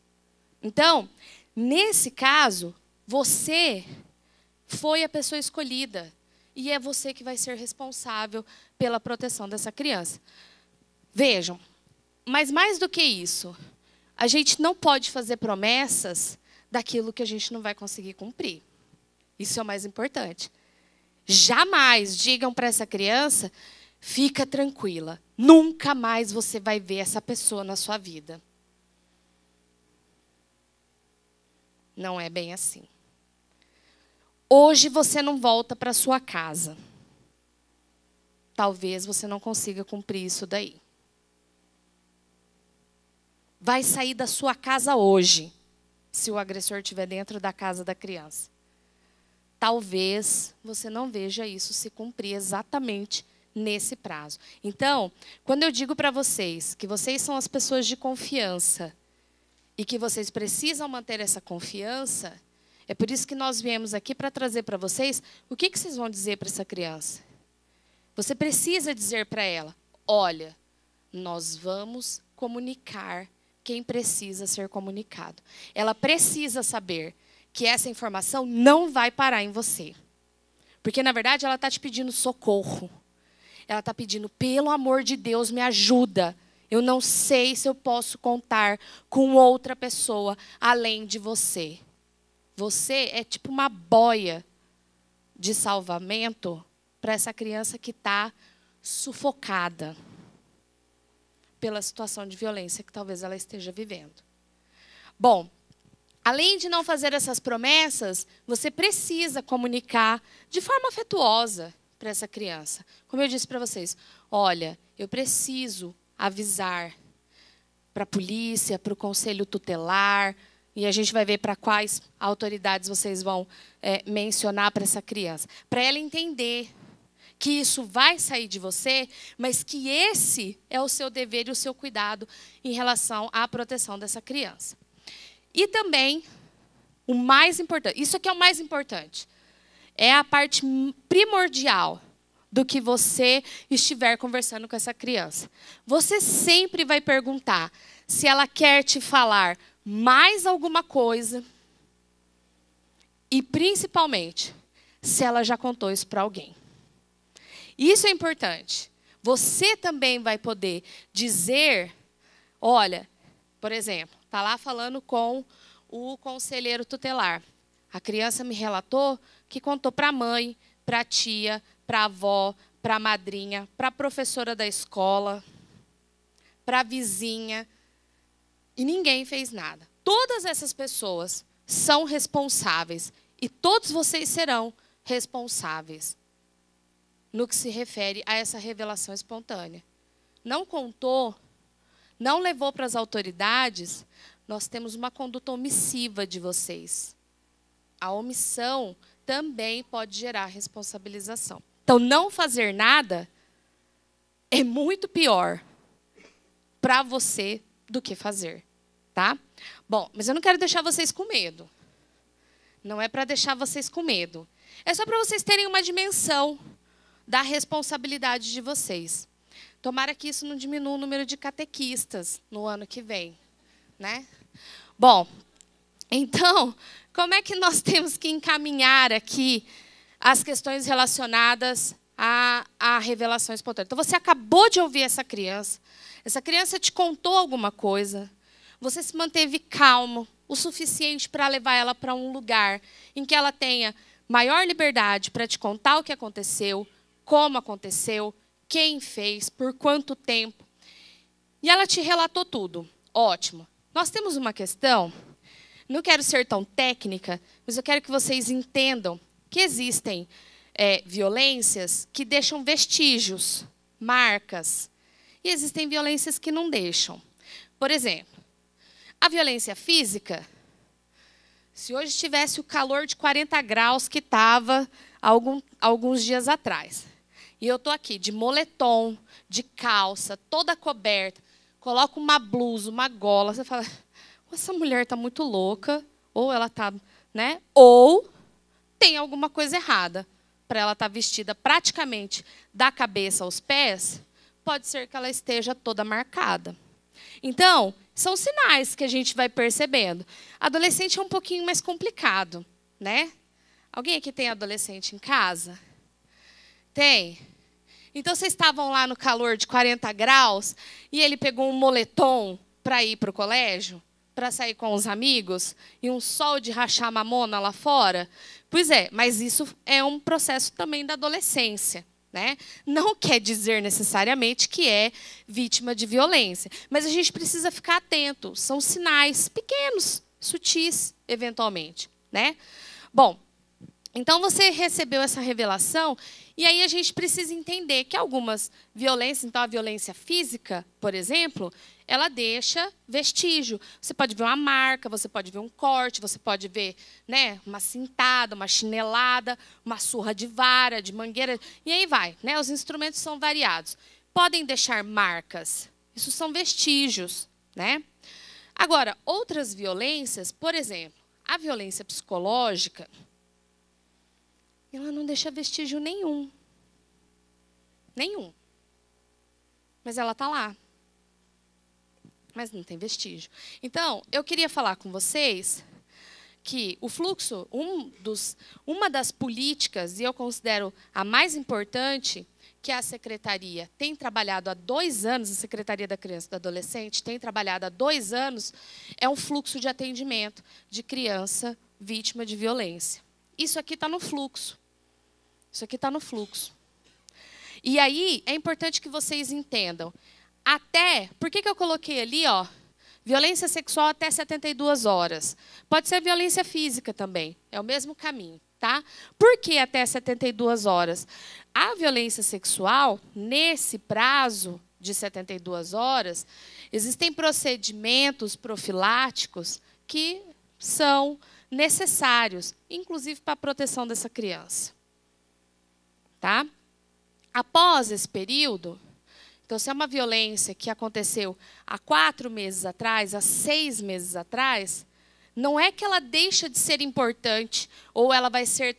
Então, nesse caso, você foi a pessoa escolhida. E é você que vai ser responsável pela proteção dessa criança. Vejam, mas mais do que isso, a gente não pode fazer promessas daquilo que a gente não vai conseguir cumprir. Isso é o mais importante. Jamais digam para essa criança, fica tranquila, nunca mais você vai ver essa pessoa na sua vida. Não é bem assim. Hoje você não volta para sua casa. Talvez você não consiga cumprir isso daí. Vai sair da sua casa hoje, se o agressor estiver dentro da casa da criança. Talvez você não veja isso se cumprir exatamente nesse prazo. Então, quando eu digo para vocês que vocês são as pessoas de confiança e que vocês precisam manter essa confiança, é por isso que nós viemos aqui para trazer para vocês o que vocês vão dizer para essa criança. Você precisa dizer para ela, olha, nós vamos comunicar quem precisa ser comunicado. Ela precisa saber que essa informação não vai parar em você. Porque, na verdade, ela está te pedindo socorro. Ela está pedindo, pelo amor de Deus, me ajuda. Eu não sei se eu posso contar com outra pessoa além de você. Você é tipo uma boia de salvamento para essa criança que está sufocada pela situação de violência que talvez ela esteja vivendo. Bom, além de não fazer essas promessas, você precisa comunicar de forma afetuosa para essa criança. Como eu disse para vocês, olha, eu preciso avisar para a polícia, para o conselho tutelar, e a gente vai ver para quais autoridades vocês vão mencionar para essa criança. Para ela entender que isso vai sair de você, mas que esse é o seu dever e o seu cuidado em relação à proteção dessa criança. E também, o mais importante, isso aqui é o mais importante, é a parte primordial do que você estiver conversando com essa criança. Você sempre vai perguntar se ela quer te falar mais alguma coisa e, principalmente, se ela já contou isso para alguém. Isso é importante. Você também vai poder dizer, olha, por exemplo, está lá falando com o conselheiro tutelar. A criança me relatou que contou para a mãe, para a tia, para a avó, para a madrinha, para a professora da escola, para a vizinha, e ninguém fez nada. Todas essas pessoas são responsáveis e todos vocês serão responsáveis no que se refere a essa revelação espontânea. Não contou, não levou para as autoridades, nós temos uma conduta omissiva de vocês. A omissão também pode gerar responsabilização. Então, não fazer nada é muito pior para você do que fazer, tá? Bom, mas eu não quero deixar vocês com medo. Não é para deixar vocês com medo. É só para vocês terem uma dimensão da responsabilidade de vocês. Tomara que isso não diminua o número de catequistas no ano que vem, né? Bom, então, como é que nós temos que encaminhar aqui as questões relacionadas à revelação espontânea? Então, você acabou de ouvir essa criança te contou alguma coisa, você se manteve calmo o suficiente para levar ela para um lugar em que ela tenha maior liberdade para te contar o que aconteceu, como aconteceu, quem fez, por quanto tempo. E ela te relatou tudo. Ótimo. Nós temos uma questão, não quero ser tão técnica, mas eu quero que vocês entendam que existem violências que deixam vestígios, marcas, e existem violências que não deixam. Por exemplo, a violência física, se hoje tivesse o calor de 40 graus que estava alguns dias atrás, e eu estou aqui de moletom, de calça, toda coberta, coloco uma blusa, uma gola, você fala, essa mulher está muito louca, ou ela está, né? Ou tem alguma coisa errada para ela estar vestida praticamente da cabeça aos pés, pode ser que ela esteja toda marcada. Então, são sinais que a gente vai percebendo. Adolescente é um pouquinho mais complicado, né? Alguém aqui tem adolescente em casa? Tem? Então, vocês estavam lá no calor de 40 graus e ele pegou um moletom para ir para o colégio, para sair com os amigos, e um sol de rachar mamona lá fora? Pois é, mas isso é um processo também da adolescência, né? Não quer dizer necessariamente que é vítima de violência, mas a gente precisa ficar atento. São sinais pequenos, sutis, eventualmente, né? Bom, então você recebeu essa revelação e aí a gente precisa entender que algumas violências, então a violência física, por exemplo, ela deixa vestígio. Você pode ver uma marca, você pode ver um corte, você pode ver, né, uma cintada, uma chinelada, uma surra de vara, de mangueira, e aí vai, né? Os instrumentos são variados. Podem deixar marcas. Isso são vestígios, né? Agora, outras violências, por exemplo, a violência psicológica, ela não deixa vestígio nenhum. Nenhum. Mas ela está lá. Mas não tem vestígio. Então, eu queria falar com vocês que o fluxo, uma das políticas, e eu considero a mais importante, que a Secretaria tem trabalhado há 2 anos, a Secretaria da Criança e do Adolescente tem trabalhado há 2 anos, é um fluxo de atendimento de criança vítima de violência. Isso aqui está no fluxo. Isso aqui está no fluxo. E aí, é importante que vocês entendam. Por que eu coloquei ali, ó, violência sexual até 72 horas? Pode ser violência física também, é o mesmo caminho, tá? Por que até 72 horas? A violência sexual, nesse prazo de 72 horas, existem procedimentos profiláticos que são necessários, inclusive para a proteção dessa criança. Tá? Após esse período, então, se é uma violência que aconteceu há 4 meses atrás, há 6 meses atrás, não é que ela deixa de ser importante ou ela vai ser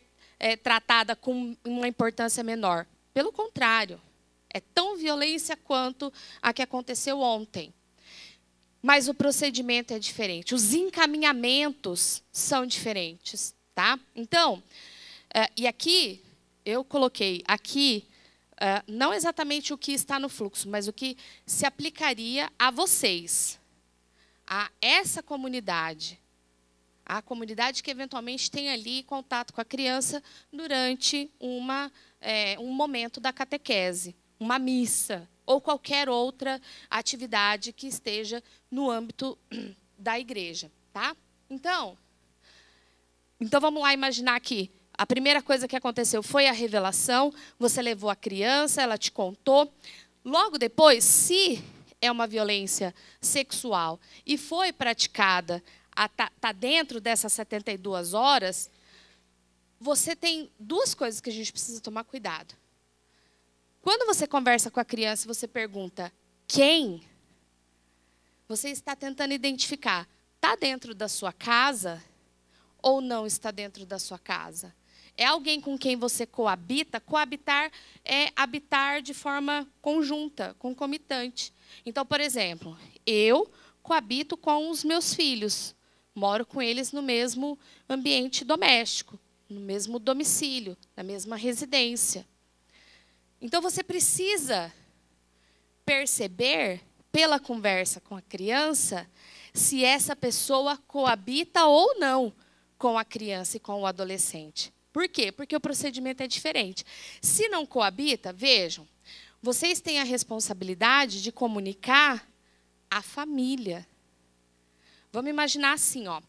tratada com uma importância menor. Pelo contrário, é tão violência quanto a que aconteceu ontem. Mas o procedimento é diferente, os encaminhamentos são diferentes. Tá? Então, e aqui, eu coloquei aqui, não exatamente o que está no fluxo, mas o que se aplicaria a vocês, a essa comunidade, a comunidade que eventualmente tem ali contato com a criança durante um momento da catequese, uma missa ou qualquer outra atividade que esteja no âmbito da igreja. Tá? Então vamos lá imaginar aqui. A primeira coisa que aconteceu foi a revelação, você levou a criança, ela te contou. Logo depois, se é uma violência sexual e foi praticada, está dentro dessas 72 horas, você tem 2 coisas que a gente precisa tomar cuidado. Quando você conversa com a criança, você pergunta, quem? Você está tentando identificar, está dentro da sua casa ou não está dentro da sua casa? É alguém com quem você coabita? Coabitar é habitar de forma conjunta, concomitante. Então, por exemplo, eu coabito com os meus filhos. Moro com eles no mesmo ambiente doméstico, no mesmo domicílio, na mesma residência. Então, você precisa perceber, pela conversa com a criança, se essa pessoa coabita ou não com a criança e com o adolescente. Por quê? Porque o procedimento é diferente. Se não coabita, vejam, vocês têm a responsabilidade de comunicar à família. Vamos imaginar assim, ó.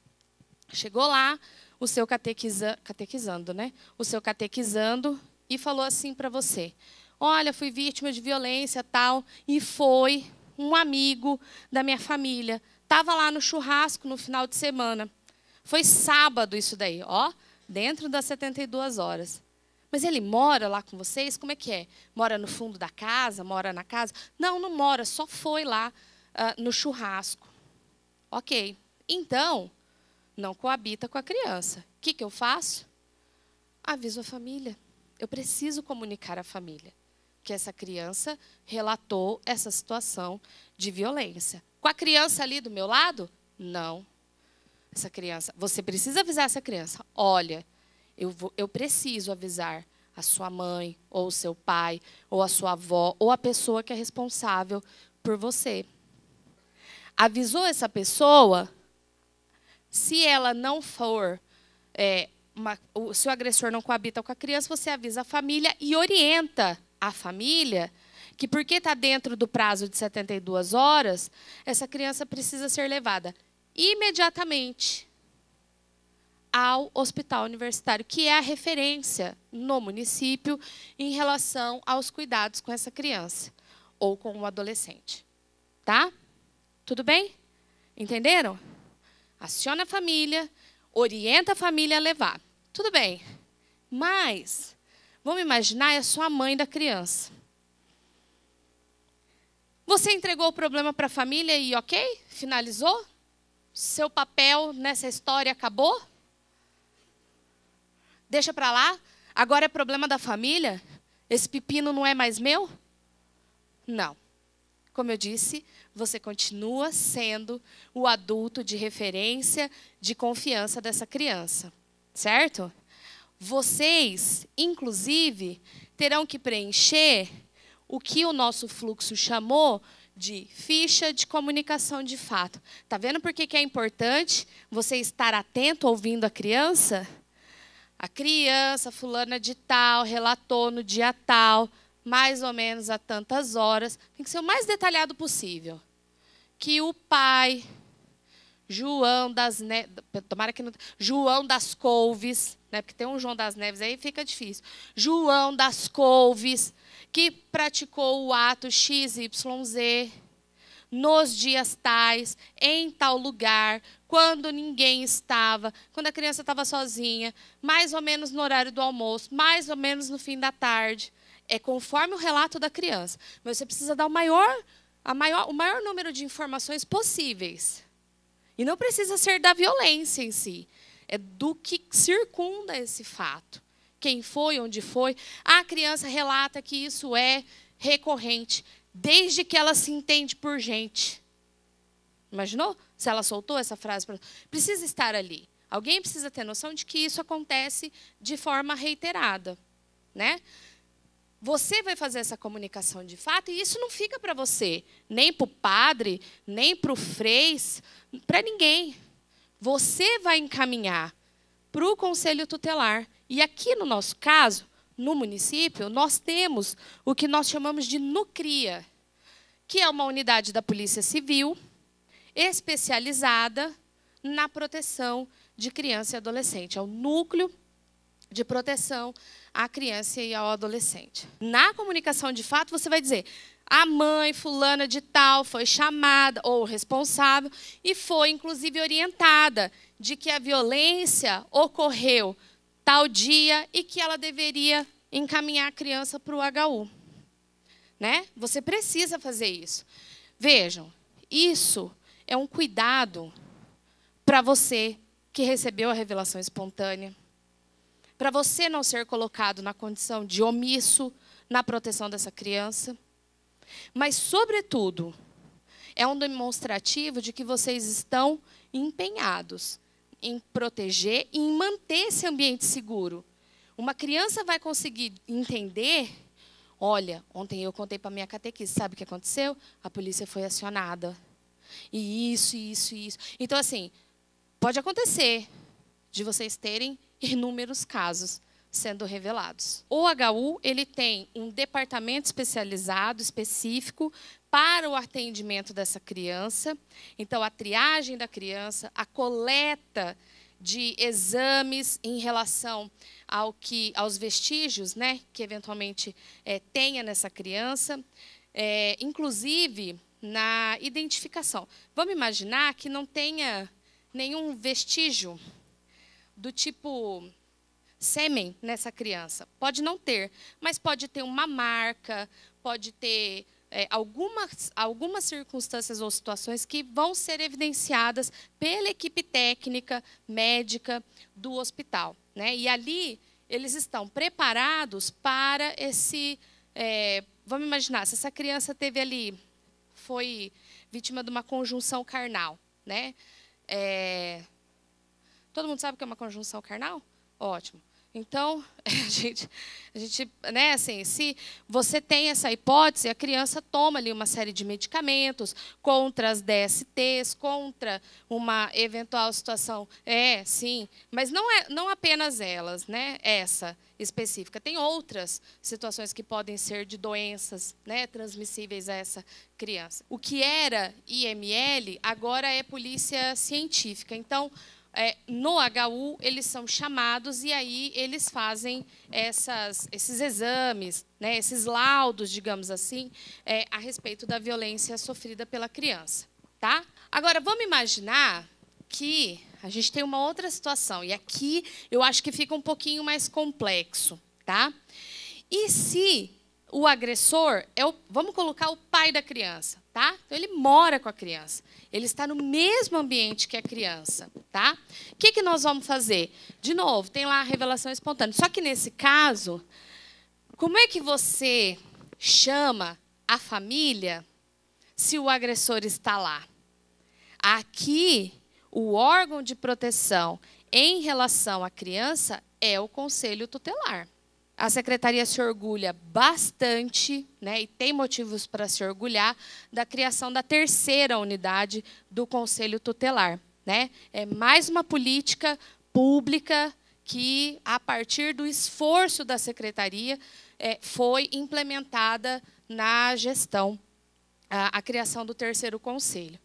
Chegou lá o seu catequizando, né? O seu catequizando e falou assim para você: olha, fui vítima de violência, tal, e foi um amigo da minha família. Estava lá no churrasco no final de semana. Foi sábado isso daí, ó. Dentro das 72 horas. Mas ele mora lá com vocês? Como é que é? Mora no fundo da casa? Mora na casa? Não, não mora, só foi lá no churrasco. Ok. Então, não coabita com a criança. O que eu faço? Aviso a família. Eu preciso comunicar à família que essa criança relatou essa situação de violência. Com a criança ali do meu lado? Não. Essa criança, você precisa avisar essa criança. Olha, eu preciso avisar a sua mãe, ou o seu pai, ou a sua avó, ou a pessoa que é responsável por você. Avisou essa pessoa, se ela não for, se o agressor não coabita com a criança, você avisa a família e orienta a família que, porque está dentro do prazo de 72 horas, essa criança precisa ser levada imediatamente ao hospital universitário, que é a referência no município em relação aos cuidados com essa criança ou com o adolescente. Tá? Tudo bem? Entenderam? Aciona a família, orienta a família a levar. Tudo bem. Mas, vamos imaginar, é sua mãe da criança. Você entregou o problema para a família e ok? Finalizou? Seu papel nessa história acabou? Deixa para lá? Agora é problema da família? Esse pepino não é mais meu? Não. Como eu disse, você continua sendo o adulto de referência, de confiança dessa criança. Certo? Vocês, inclusive, terão que preencher o que o nosso fluxo chamou de ficha de comunicação de fato. Está vendo por que é importante você estar atento ouvindo a criança? A criança, fulana de tal, relatou no dia tal, mais ou menos a tantas horas. Tem que ser o mais detalhado possível. Que o pai, João das Neves, tomara que não, João das Couves, né, porque tem um João das Neves aí, fica difícil. João das Couves, que praticou o ato XYZ, nos dias tais, em tal lugar, quando ninguém estava, quando a criança estava sozinha, mais ou menos no horário do almoço, mais ou menos no fim da tarde. É conforme o relato da criança. Mas você precisa dar o maior número de informações possíveis. E não precisa ser da violência em si. É do que circunda esse fato. Quem foi, onde foi. A criança relata que isso é recorrente, desde que ela se entende por gente. Imaginou? Se ela soltou essa frase, precisa estar ali. Alguém precisa ter noção de que isso acontece de forma reiterada, né? Você vai fazer essa comunicação de fato e isso não fica para você, nem para o padre, nem para o freis, para ninguém. Você vai encaminhar para o conselho tutelar. E aqui no nosso caso, no município, nós temos o que nós chamamos de NUCRIA, que é uma unidade da Polícia Civil especializada na proteção de criança e adolescente. É o núcleo de proteção à criança e ao adolescente. Na comunicação de fato, você vai dizer: a mãe fulana de tal foi chamada, ou responsável, e foi, inclusive, orientada de que a violência ocorreu tal dia e que ela deveria encaminhar a criança para o HU. Né? Você precisa fazer isso. Vejam, isso é um cuidado para você que recebeu a revelação espontânea, para você não ser colocado na condição de omisso na proteção dessa criança, mas, sobretudo, é um demonstrativo de que vocês estão empenhados em proteger e em manter esse ambiente seguro. Uma criança vai conseguir entender: olha, ontem eu contei para a minha catequista, sabe o que aconteceu? A polícia foi acionada. E isso. Então, assim, pode acontecer de vocês terem inúmeros casos sendo revelados. O HU, ele tem um departamento especializado, específico, para o atendimento dessa criança. Então, a triagem da criança, a coleta de exames em relação aos vestígios, né, que eventualmente tenha nessa criança, inclusive na identificação. Vamos imaginar que não tenha nenhum vestígio do tipo sêmen nessa criança. Pode não ter, mas pode ter uma marca, pode ter algumas circunstâncias ou situações que vão ser evidenciadas pela equipe técnica, médica do hospital. Né? E ali eles estão preparados para esse... vamos imaginar, se essa criança teve ali, foi vítima de uma conjunção carnal. Né? Todo mundo sabe o que é uma conjunção carnal? Ótimo. Então, a gente, né, assim, se você tem essa hipótese, a criança toma ali uma série de medicamentos contra as DSTs, contra uma eventual situação. Sim, mas não apenas elas, né, essa específica. Tem outras situações que podem ser de doenças, né, transmissíveis a essa criança. O que era IML, agora é polícia científica. Então, no HU, eles são chamados e aí eles fazem esses exames, né, esses laudos, digamos assim, a respeito da violência sofrida pela criança. Tá? Agora, vamos imaginar que a gente tem uma outra situação, e aqui eu acho que fica um pouquinho mais complexo. Tá? E se o agressor vamos colocar o pai da criança, tá? Então, ele mora com a criança, ele está no mesmo ambiente que a criança, tá? O que nós vamos fazer? De novo, tem lá a revelação espontânea. Só que nesse caso, como é que você chama a família se o agressor está lá? Aqui, o órgão de proteção em relação à criança é o Conselho Tutelar. A Secretaria se orgulha bastante, né, e tem motivos para se orgulhar, da criação da 3ª unidade do Conselho Tutelar. Né? É mais uma política pública que, a partir do esforço da Secretaria, foi implementada na gestão, a criação do 3º Conselho.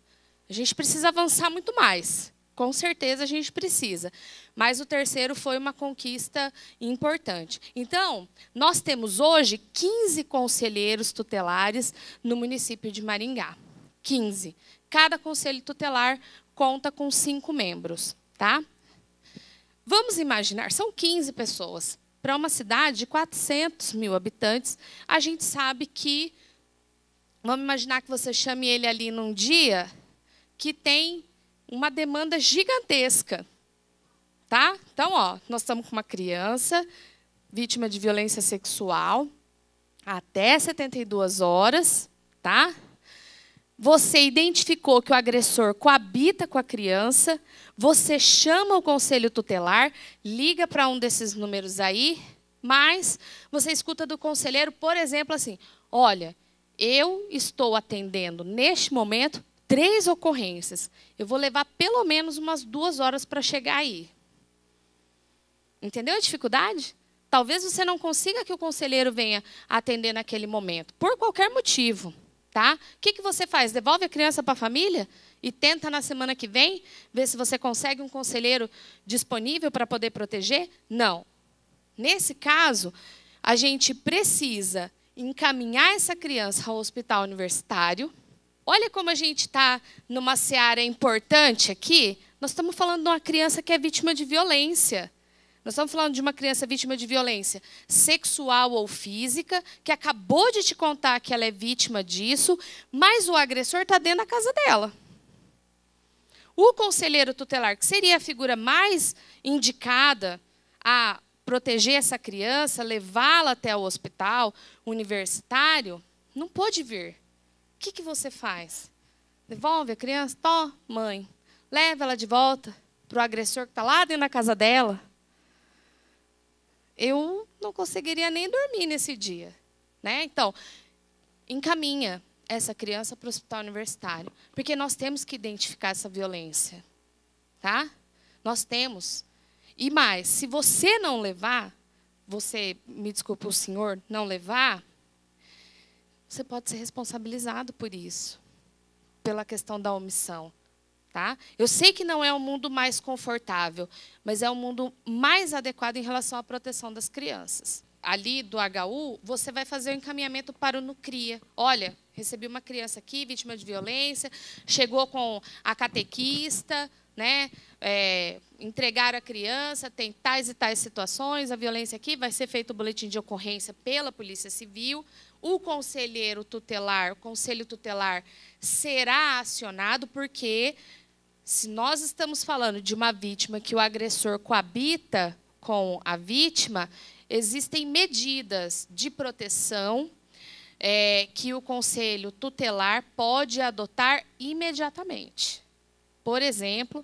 A gente precisa avançar muito mais. Com certeza a gente precisa, mas o 3º foi uma conquista importante. Então, nós temos hoje 15 conselheiros tutelares no município de Maringá. 15. Cada conselho tutelar conta com 5 membros. Tá? Vamos imaginar, são 15 pessoas. Para uma cidade de 400 mil habitantes, a gente sabe que, vamos imaginar que você chame ele ali num dia que tem uma demanda gigantesca, tá? Então, nós estamos com uma criança vítima de violência sexual até 72 horas, tá? Você identificou que o agressor coabita com a criança, você chama o conselho tutelar, liga para um desses números aí, mas você escuta do conselheiro, por exemplo, assim: olha, eu estou atendendo neste momento 3 ocorrências. Eu vou levar pelo menos umas 2 horas para chegar aí. Entendeu a dificuldade? Talvez você não consiga que o conselheiro venha atender naquele momento, por qualquer motivo. Tá? O que você faz? Devolve a criança para a família e tenta na semana que vem ver se você consegue um conselheiro disponível para poder proteger? Não. Nesse caso, a gente precisa encaminhar essa criança ao hospital universitário. Olha como a gente está numa seara importante aqui. Nós estamos falando de uma criança que é vítima de violência. Nós estamos falando de uma criança vítima de violência sexual ou física, que acabou de te contar que ela é vítima disso, mas o agressor está dentro da casa dela. O conselheiro tutelar, que seria a figura mais indicada a proteger essa criança, levá-la até o hospital universitário, não pôde vir. O que você faz? Devolve a criança? Tó, mãe. Leva ela de volta para o agressor que está lá dentro da casa dela. Eu não conseguiria nem dormir nesse dia. Né? Então, encaminha essa criança para o hospital universitário. Porque nós temos que identificar essa violência. Tá? Nós temos. E mais, se você não levar, você, me desculpe, o senhor não levar, você pode ser responsabilizado por isso, pela questão da omissão. Tá? Eu sei que não é o mundo mais confortável, mas é o mundo mais adequado em relação à proteção das crianças. Ali do HU, você vai fazer o encaminhamento para o NUCRIA. Olha, recebi uma criança aqui, vítima de violência, chegou com a catequista, né? Entregaram a criança, tem tais e tais situações, a violência aqui, vai ser feito o boletim de ocorrência pela Polícia Civil. O conselheiro tutelar, o conselho tutelar será acionado, porque se nós estamos falando de uma vítima que o agressor coabita com a vítima, existem medidas de proteção que o conselho tutelar pode adotar imediatamente. Por exemplo,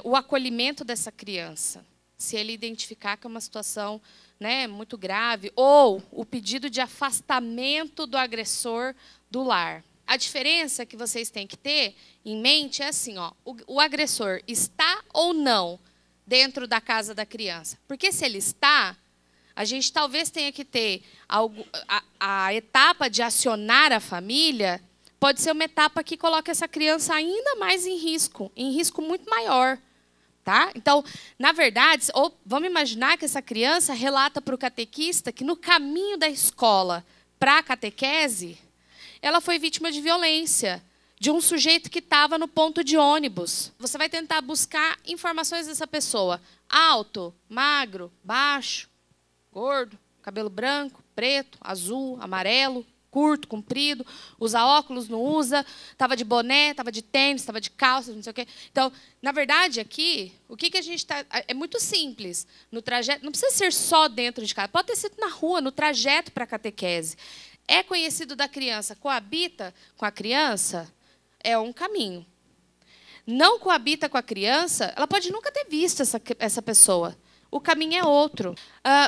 o acolhimento dessa criança. se ele identificar que é uma situação, né, muito grave, ou o pedido de afastamento do agressor do lar. A diferença que vocês têm que ter em mente é assim, ó, o agressor está ou não dentro da casa da criança. Porque se ele está, a gente talvez tenha que ter a etapa de acionar a família, pode ser uma etapa que coloca essa criança ainda mais em risco muito maior. Tá? Então, na verdade, vamos imaginar que essa criança relata para o catequista que no caminho da escola para a catequese, ela foi vítima de violência, de um sujeito que estava no ponto de ônibus. Você vai tentar buscar informações dessa pessoa. Alto, magro, baixo, gordo, cabelo branco, preto, azul, amarelo, curto, comprido, usa óculos, não usa, estava de boné, estava de tênis, estava de calça, não sei o quê. Então, na verdade, aqui, o que a gente está... É muito simples. No trajeto, não precisa ser só dentro de casa, pode ter sido na rua, no trajeto para a catequese. É conhecido da criança, coabita com a criança, é um caminho. Não coabita com a criança, ela pode nunca ter visto essa pessoa. O caminho é outro.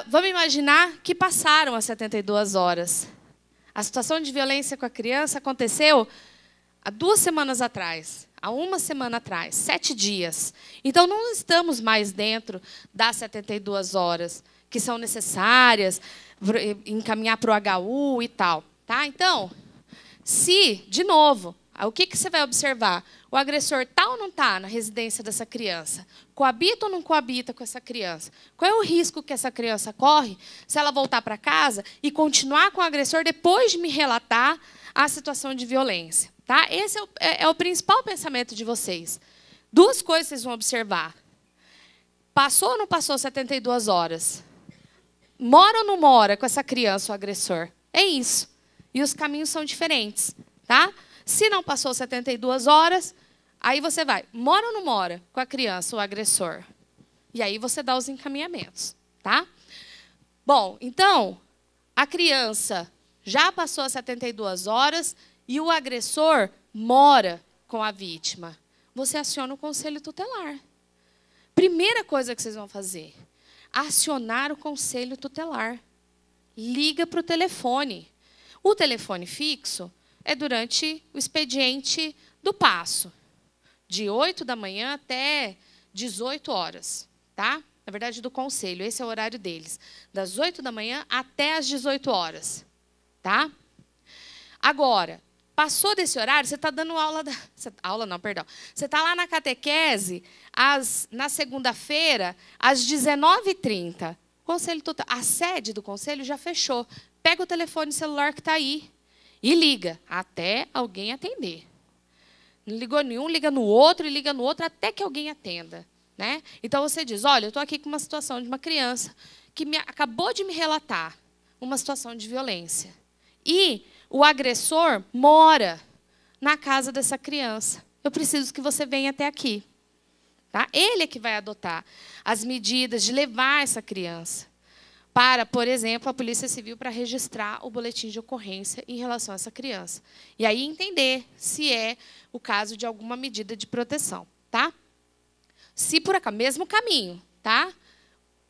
Vamos imaginar que passaram as 72 horas. A situação de violência com a criança aconteceu há 2 semanas atrás, há 1 semana atrás, 7 dias. Então, não estamos mais dentro das 72 horas que são necessárias, encaminhar para o HU e tal. Tá? Então, de novo, o que você vai observar? O agressor está ou não está na residência dessa criança? Coabita ou não coabita com essa criança? Qual é o risco que essa criança corre se ela voltar para casa e continuar com o agressor depois de me relatar a situação de violência? Tá? Esse é o principal pensamento de vocês. 2 coisas vocês vão observar. Passou ou não passou 72 horas? Mora ou não mora com essa criança o agressor? É isso. E os caminhos são diferentes. Tá? Se não passou 72 horas, aí você vai, mora ou não mora com a criança, o agressor? E aí você dá os encaminhamentos. Tá? Bom, então, a criança já passou as 72 horas e o agressor mora com a vítima. Você aciona o conselho tutelar. Primeira coisa que vocês vão fazer, acionar o conselho tutelar. Liga para o telefone. O telefone fixo é durante o expediente do passo, de 8 da manhã até 18 horas. Tá? Na verdade, do conselho, esse é o horário deles. Das 8 da manhã até as 18 horas. Tá? Agora, passou desse horário, você está dando aula... Você está lá na catequese, na segunda-feira, às 19h30. A sede do conselho já fechou. Pega o telefone celular que está aí e liga até alguém atender. Não ligou nenhum, liga no outro e liga no outro até que alguém atenda. Né? Então, você diz, olha, eu estou aqui com uma situação de uma criança que acabou de me relatar uma situação de violência. E o agressor mora na casa dessa criança. Eu preciso que você venha até aqui. Tá? Ele é que vai adotar as medidas de levar essa criança para, por exemplo, a Polícia Civil para registrar o boletim de ocorrência em relação a essa criança. E aí entender se é o caso de alguma medida de proteção. Tá? Se por acaso, mesmo caminho, tá?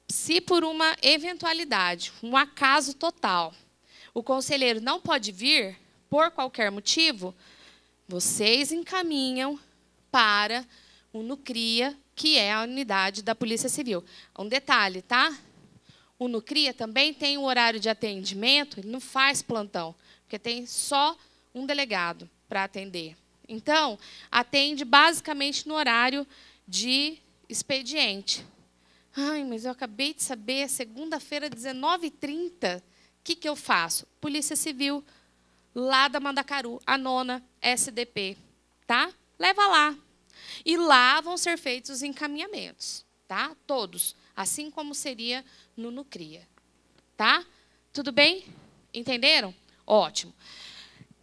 Se por uma eventualidade, um acaso total, o conselheiro não pode vir, por qualquer motivo, vocês encaminham para o NUCRIA, que é a unidade da Polícia Civil. Um detalhe, tá? O NUCRIA também tem um horário de atendimento, ele não faz plantão, porque tem só um delegado para atender. Então, atende basicamente no horário de expediente. Ai, mas eu acabei de saber, segunda-feira, 19h30, o que eu faço? Polícia Civil, lá da Mandacaru, a 9ª SDP. Tá? Leva lá. E lá vão ser feitos os encaminhamentos. Tá? Todos. Assim como seria no NUCRIA. Tá? Tudo bem? Entenderam? Ótimo.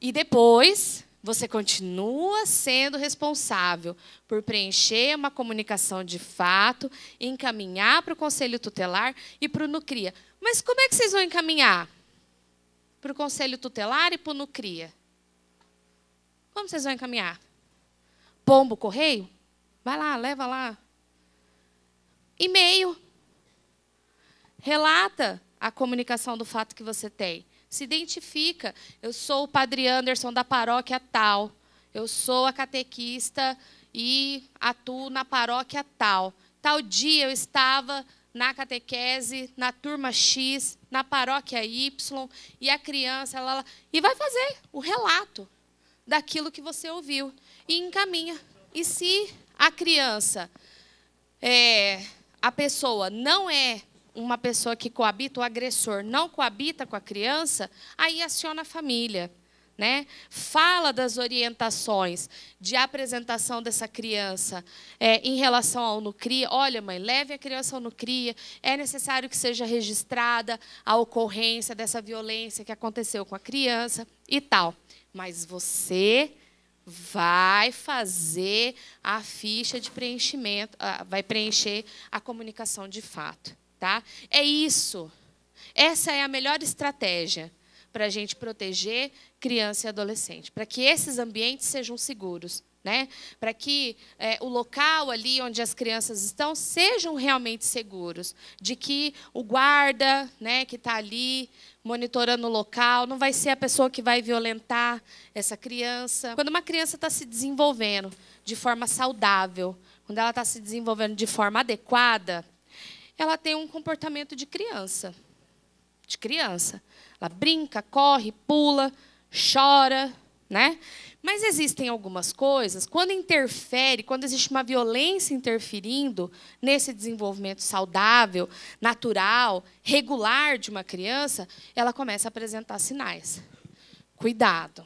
E depois, você continua sendo responsável por preencher uma comunicação de fato, encaminhar para o Conselho Tutelar e para o NUCRIA. Mas como é que vocês vão encaminhar? Para o Conselho Tutelar e para o NUCRIA? Como vocês vão encaminhar? Pombo, correio? Vai lá, leva lá. E-mail. relata a comunicação do fato que você tem. Se identifica. Eu sou o Padre Anderson da paróquia tal. Eu sou a catequista e atuo na paróquia tal. Tal dia eu estava na catequese, na turma X, na paróquia Y, e a criança, e vai fazer o relato daquilo que você ouviu e encaminha. E se a criança, a pessoa não é uma pessoa que coabita, o agressor não coabita com a criança, aí aciona a família, né? Fala das orientações de apresentação dessa criança em relação ao NUCRIA. Olha, mãe, leve a criança ao NUCRIA. É necessário que seja registrada a ocorrência dessa violência que aconteceu com a criança e tal. Mas você vai fazer a ficha de preenchimento, vai preencher a comunicação de fato. Tá? É isso. Essa é a melhor estratégia para a gente proteger criança e adolescente, para que esses ambientes sejam seguros, né? Para que o local ali onde as crianças estão sejam realmente seguros, de que o guarda, né, que está ali monitorando o local não vai ser a pessoa que vai violentar essa criança. Quando uma criança está se desenvolvendo de forma saudável, quando ela está se desenvolvendo de forma adequada, ela tem um comportamento de criança. De criança. Ela brinca, corre, pula, chora, né? Mas existem algumas coisas, quando interfere, quando existe uma violência interferindo nesse desenvolvimento saudável, natural, regular de uma criança, ela começa a apresentar sinais. Cuidado.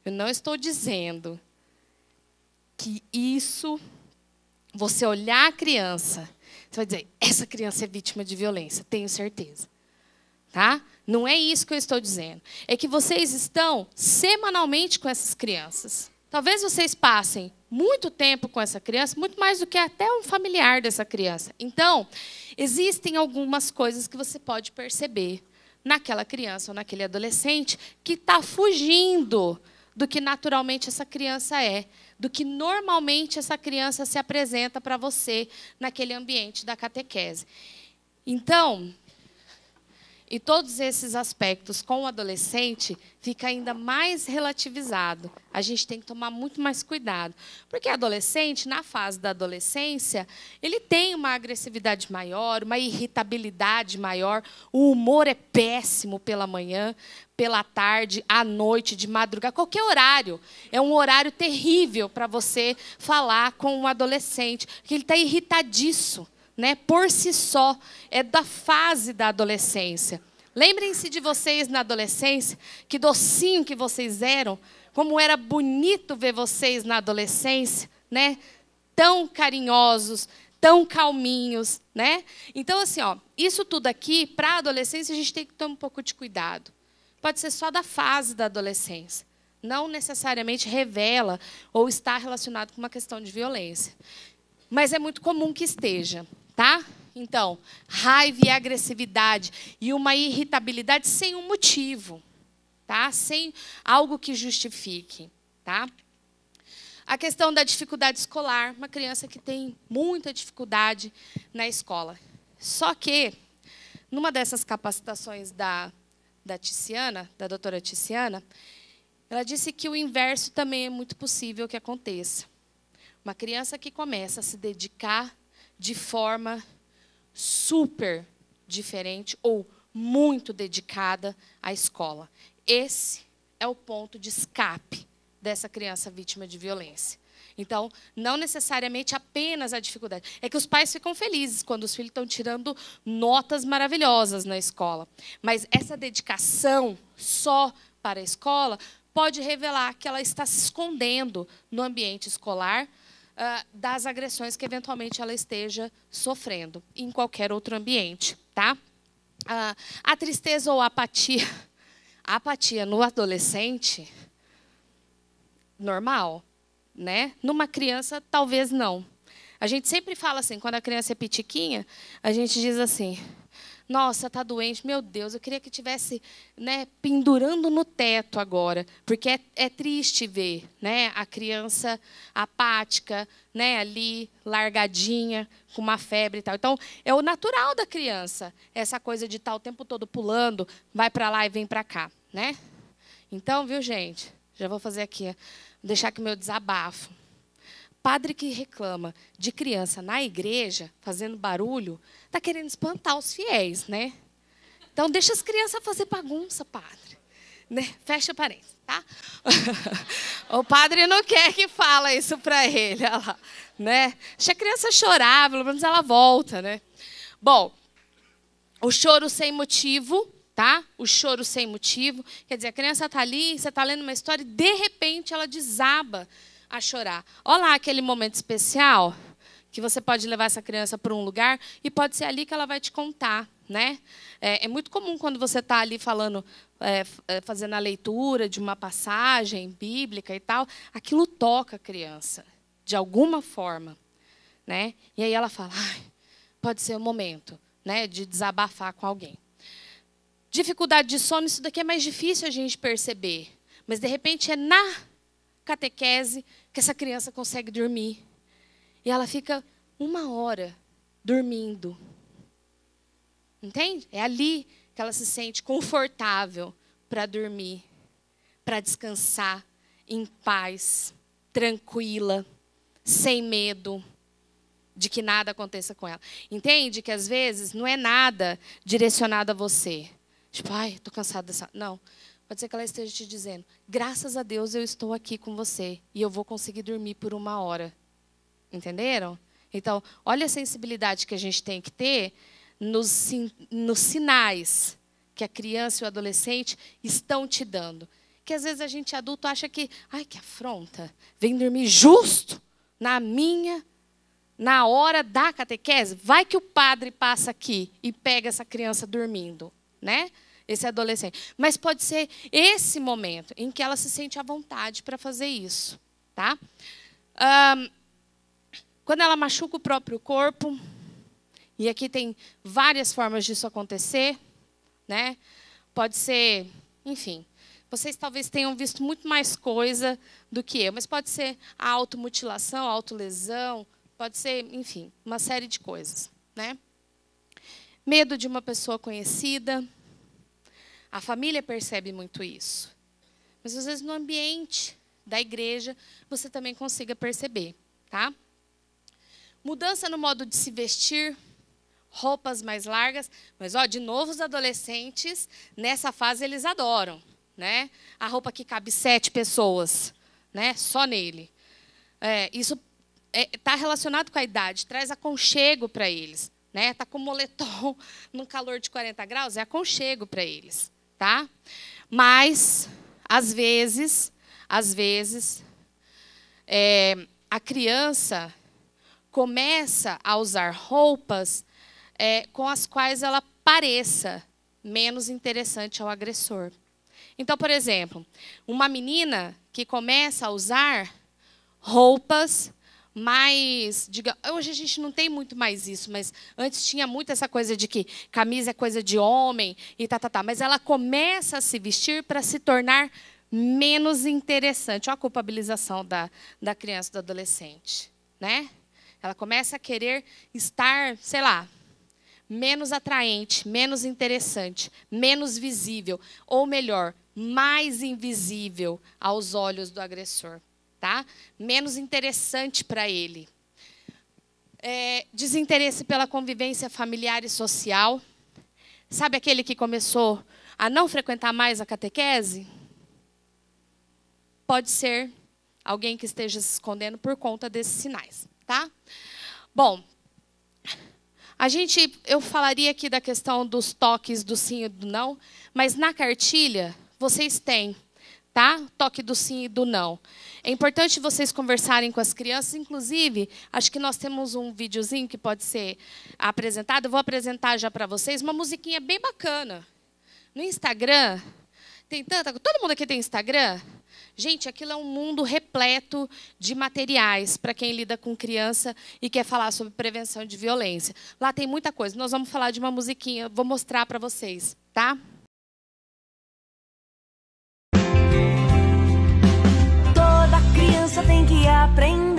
Eu não estou dizendo que isso, você olhar a criança, você vai dizer, essa criança é vítima de violência, tenho certeza. Tá? Não é isso que eu estou dizendo. É que vocês estão semanalmente com essas crianças. Talvez vocês passem muito tempo com essa criança, muito mais do que até um familiar dessa criança. Então, existem algumas coisas que você pode perceber naquela criança ou naquele adolescente que está fugindo do que naturalmente essa criança é, do que normalmente essa criança se apresenta para você naquele ambiente da catequese. Então, e todos esses aspectos com o adolescente fica ainda mais relativizado. A gente tem que tomar muito mais cuidado. Porque o adolescente, na fase da adolescência, ele tem uma agressividade maior, uma irritabilidade maior, o humor é péssimo pela manhã, pela tarde, à noite, de madrugada, qualquer horário. É um horário terrível para você falar com um adolescente, porque ele está irritadiço. Né, por si só, é da fase da adolescência. Lembrem-se de vocês na adolescência, que docinho que vocês eram, como era bonito ver vocês na adolescência, né? Tão carinhosos, tão calminhos, né? Então, assim, ó, isso tudo aqui, para a adolescência, a gente tem que ter um pouco de cuidado. Pode ser só da fase da adolescência. Não necessariamente revela ou está relacionado com uma questão de violência. Mas é muito comum que esteja. Tá? Então, raiva e agressividade e uma irritabilidade sem um motivo, tá? Sem algo que justifique. Tá? A questão da dificuldade escolar, uma criança que tem muita dificuldade na escola. Só que, numa dessas capacitações da Ticiana, da doutora Ticiana, ela disse que o inverso também é muito possível que aconteça. Uma criança que começa a se dedicar de forma super diferente ou muito dedicada à escola. Esse é o ponto de escape dessa criança vítima de violência. Então, não necessariamente apenas a dificuldade. É que os pais ficam felizes quando os filhos estão tirando notas maravilhosas na escola. Mas essa dedicação só para a escola pode revelar que ela está se escondendo no ambiente escolar das agressões que, eventualmente, ela esteja sofrendo em qualquer outro ambiente. Tá? A tristeza ou a apatia no adolescente, normal, né? Numa criança, talvez não. A gente sempre fala assim, quando a criança é pitiquinha, a gente diz assim, Nossa, está doente. Meu Deus, eu queria que tivesse, né, pendurando no teto agora. Porque é triste ver, né, a criança apática, né, ali, largadinha, com uma febre e tal. Então, é o natural da criança, essa coisa de estar o tempo todo pulando, vai para lá e vem para cá, né? Então, viu, gente? Já vou fazer aqui, deixar aqui meu desabafo. Padre que reclama de criança na igreja, fazendo barulho, está querendo espantar os fiéis, né? Então, deixa as crianças fazer bagunça, padre. Né? Fecha parênteses, tá? O padre não quer que fala isso para ele. Olha lá, né? Deixa a criança chorar, pelo menos ela volta, né? Bom, o choro sem motivo, tá? O choro sem motivo. Quer dizer, a criança está ali, você está lendo uma história e, de repente, ela desaba a chorar. Olha lá aquele momento especial que você pode levar essa criança para um lugar e pode ser ali que ela vai te contar, né? É muito comum quando você está ali falando, fazendo a leitura de uma passagem bíblica e tal, aquilo toca a criança de alguma forma, né? E aí ela fala, pode ser o momento, né, de desabafar com alguém. Dificuldade de sono, isso daqui é mais difícil a gente perceber, mas de repente é na catequese que essa criança consegue dormir. E ela fica 1 hora dormindo. Entende? É ali que ela se sente confortável para dormir, para descansar em paz, tranquila, sem medo de que nada aconteça com ela. Entende que às vezes não é nada direcionado a você. Tipo, estou cansada dessa... Não. Pode ser que ela esteja te dizendo, graças a Deus eu estou aqui com você e eu vou conseguir dormir por 1 hora. Entenderam? Então, olha a sensibilidade que a gente tem que ter nos sinais que a criança e o adolescente estão te dando. Que às vezes a gente adulto acha que, que afronta, vem dormir justo na hora da catequese. Vai que o padre passa aqui e pega essa criança dormindo, né? Esse adolescente. Mas pode ser esse momento em que ela se sente à vontade para fazer isso, tá? Quando ela machuca o próprio corpo, e aqui tem várias formas disso acontecer, né? Pode ser, enfim, vocês talvez tenham visto muito mais coisa do que eu, mas pode ser a automutilação, a autolesão, pode ser, enfim, uma série de coisas, né? Medo de uma pessoa conhecida. A família percebe muito isso. Mas, às vezes, no ambiente da igreja, você também consiga perceber, tá? Mudança no modo de se vestir, roupas mais largas. Mas, de novo, os adolescentes, nessa fase, eles adoram, né? A roupa que cabe 7 pessoas, né? Só nele. Isso está relacionado com a idade, traz aconchego para eles, né? Tá com moletom num calor de 40 graus, é aconchego para eles. Tá? Mas, às vezes, a criança começa a usar roupas com as quais ela pareça menos interessante ao agressor. Então, por exemplo, uma menina que começa a usar roupas mais, hoje a gente não tem muito mais isso, mas antes tinha muito essa coisa de que camisa é coisa de homem e mas ela começa a se vestir para se tornar menos interessante. Olha a culpabilização da criança e do adolescente, né? Ela começa a querer estar, sei lá, menos atraente, menos interessante, menos visível, ou melhor, mais invisível aos olhos do agressor. Tá? Menos interessante para ele. Desinteresse pela convivência familiar e social. Sabe aquele que começou a não frequentar mais a catequese? Pode ser alguém que esteja se escondendo por conta desses sinais. Tá? Bom, eu falaria aqui da questão dos toques do sim e do não, mas na cartilha vocês têm, tá? Toque do sim e do não. É importante vocês conversarem com as crianças. Inclusive, acho que nós temos um videozinho que pode ser apresentado. Eu vou apresentar já para vocês uma musiquinha bem bacana. No Instagram, tem tanta... Todo mundo aqui tem Instagram? Gente, aquilo é um mundo repleto de materiais para quem lida com criança e quer falar sobre prevenção de violência. Lá tem muita coisa. Nós vamos falar de uma musiquinha, vou mostrar para vocês, tá? Toda criança tem que aprender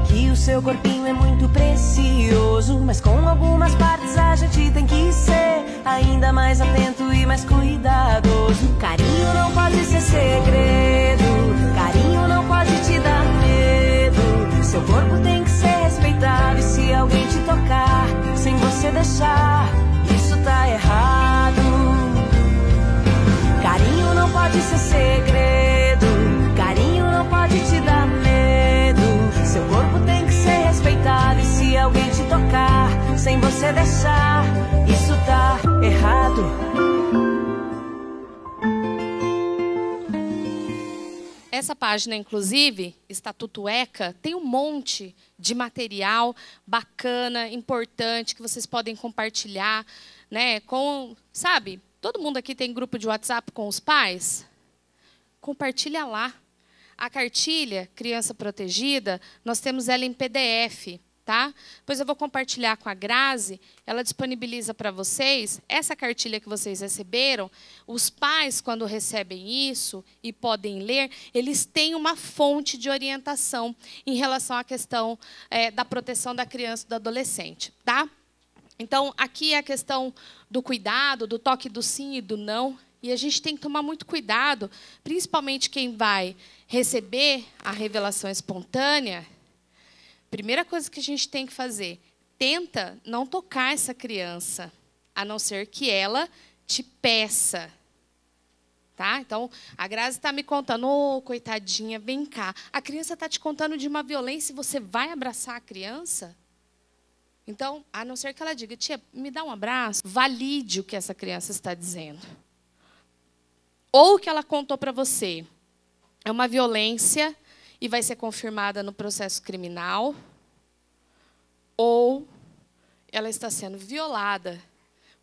que o seu corpinho é muito precioso, mas com algumas partes a gente tem que ser ainda mais atento e mais cuidadoso. Carinho não pode ser segredo, carinho não pode te dar medo. Seu corpo tem que ser respeitado e se alguém te tocar sem você deixar, isso tá errado. Carinho não pode ser segredo, carinho não pode te dar medo. Seu corpo tem que ser respeitado e se alguém te tocar sem você deixar, isso tá errado. Essa página, inclusive, Estatuto ECA, tem um monte de material bacana, importante, que vocês podem compartilhar, né, com, sabe, todo mundo aqui tem grupo de WhatsApp com os pais? Compartilha lá. A cartilha Criança Protegida, nós temos ela em PDF, tá? Depois eu vou compartilhar com a Grazi, ela disponibiliza para vocês essa cartilha que vocês receberam. Os pais, quando recebem isso e podem ler, eles têm uma fonte de orientação em relação à questão da proteção da criança e do adolescente, tá? Então, aqui é a questão do cuidado, do toque do sim e do não. E a gente tem que tomar muito cuidado, principalmente quem vai receber a revelação espontânea. Primeira coisa que a gente tem que fazer, tenta não tocar essa criança, a não ser que ela te peça. Tá? Então, a Grazi está me contando, ô, coitadinha, vem cá. A criança está te contando de uma violência e você vai abraçar a criança? Então, a não ser que ela diga, tia, me dá um abraço, valide o que essa criança está dizendo. Ou o que ela contou para você é uma violência e vai ser confirmada no processo criminal, ou ela está sendo violada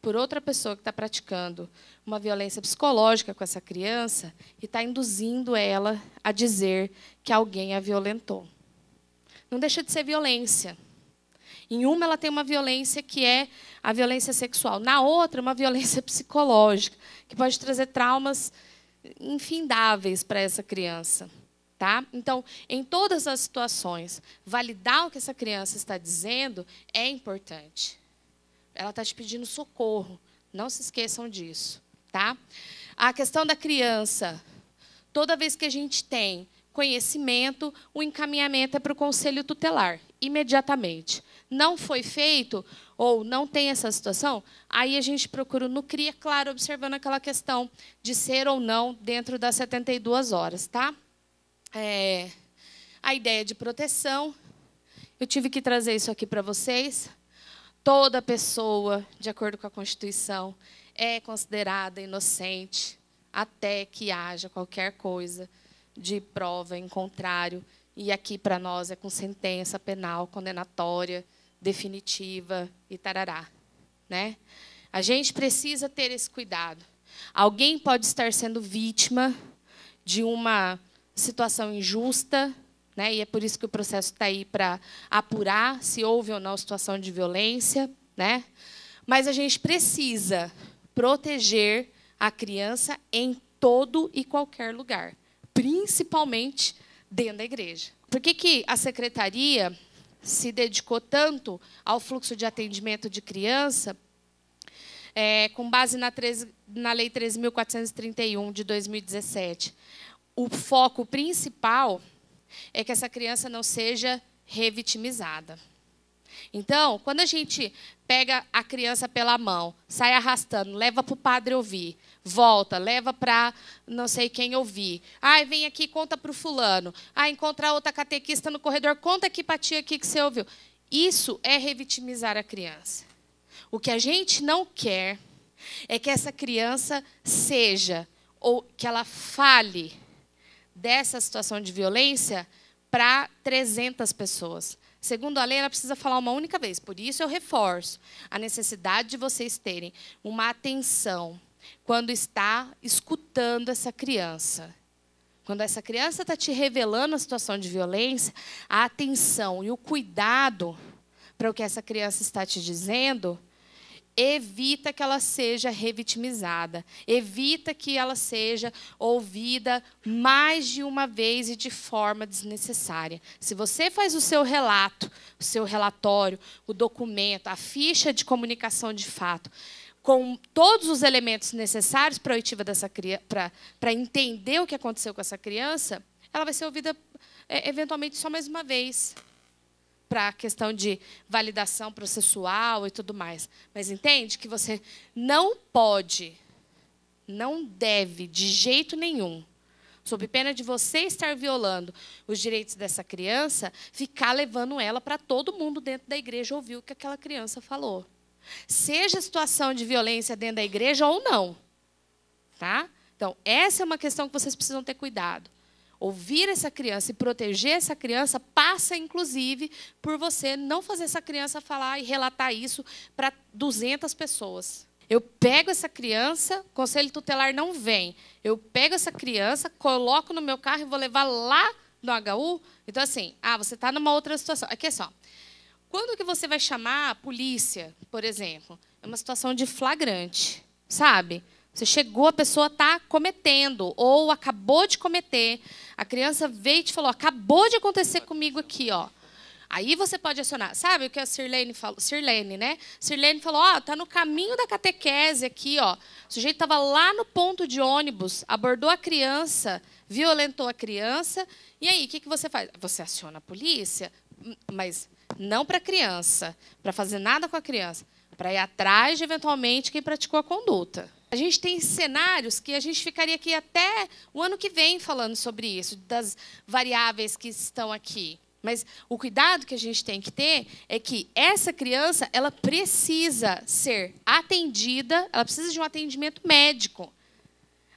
por outra pessoa que está praticando uma violência psicológica com essa criança e está induzindo ela a dizer que alguém a violentou. Não deixa de ser violência. Em uma, ela tem uma violência que é a violência sexual. Na outra, uma violência psicológica, que pode trazer traumas infindáveis para essa criança. Tá? Então, em todas as situações, validar o que essa criança está dizendo é importante. Ela está te pedindo socorro. Não se esqueçam disso. Tá? A questão da criança, toda vez que a gente tem conhecimento, o encaminhamento é para o conselho tutelar, imediatamente. Não foi feito, ou não tem essa situação, aí a gente procura no CRIA, claro, observando aquela questão de ser ou não dentro das 72 horas. Tá? A ideia de proteção, eu tive que trazer isso aqui para vocês. Toda pessoa, de acordo com a Constituição, é considerada inocente até que haja qualquer coisa de prova em contrário. E aqui, para nós, é com sentença penal, condenatória, definitiva e tarará. Né? A gente precisa ter esse cuidado. Alguém pode estar sendo vítima de uma situação injusta, né? E é por isso que o processo está aí para apurar se houve ou não situação de violência. Né? Mas a gente precisa proteger a criança em todo e qualquer lugar, principalmente dentro da igreja. Por que a secretaria se dedicou tanto ao fluxo de atendimento de criança, com base na Lei 13.431, de 2017? O foco principal é que essa criança não seja revitimizada. Então, quando a gente pega a criança pela mão, sai arrastando, leva para o padre ouvir, volta, leva para não sei quem ouvir. Ai, vem aqui, conta para o fulano. Ah, encontra outra catequista no corredor, conta aqui para a tia aqui que você ouviu. Isso é revitimizar a criança. O que a gente não quer é que essa criança seja, ou que ela fale dessa situação de violência para 300 pessoas. Segundo a lei, ela precisa falar uma única vez. Por isso, eu reforço a necessidade de vocês terem uma atenção quando está escutando essa criança. Quando essa criança está te revelando a situação de violência, a atenção e o cuidado para o que essa criança está te dizendo, evita que ela seja revitimizada, evita que ela seja ouvida mais de uma vez e de forma desnecessária. Se você faz o seu relato, o seu relatório, o documento, a ficha de comunicação de fato, com todos os elementos necessários para a oitiva dessa criança, para entender o que aconteceu com essa criança, ela vai ser ouvida eventualmente só mais uma vez, para a questão de validação processual e tudo mais. Mas entende que você não pode, não deve, de jeito nenhum, sob pena de você estar violando os direitos dessa criança, ficar levando ela para todo mundo dentro da igreja ouvir o que aquela criança falou. Seja situação de violência dentro da igreja ou não. Tá? Então, essa é uma questão que vocês precisam ter cuidado. Ouvir essa criança e proteger essa criança passa, inclusive, por você não fazer essa criança falar e relatar isso para 200 pessoas. Eu pego essa criança, o conselho tutelar não vem. Eu pego essa criança, coloco no meu carro e vou levar lá no HU. Então, assim, você está numa outra situação. Aqui é só. Quando que você vai chamar a polícia, por exemplo? É uma situação de flagrante, sabe? Você chegou, a pessoa está cometendo, ou acabou de cometer. A criança veio e te falou, acabou de acontecer comigo aqui, ó. Aí você pode acionar. Sabe o que a Sirlene falou? Sirlene, né? Sirlene falou, está no caminho da catequese aqui, ó. O sujeito estava lá no ponto de ônibus, abordou a criança, violentou a criança. E aí, o que você faz? Você aciona a polícia, mas não para a criança, para fazer nada com a criança, para ir atrás de, eventualmente, quem praticou a conduta. A gente tem cenários que a gente ficaria aqui até o ano que vem falando sobre isso, das variáveis que estão aqui. Mas o cuidado que a gente tem que ter é que essa criança ela precisa ser atendida, ela precisa de um atendimento médico.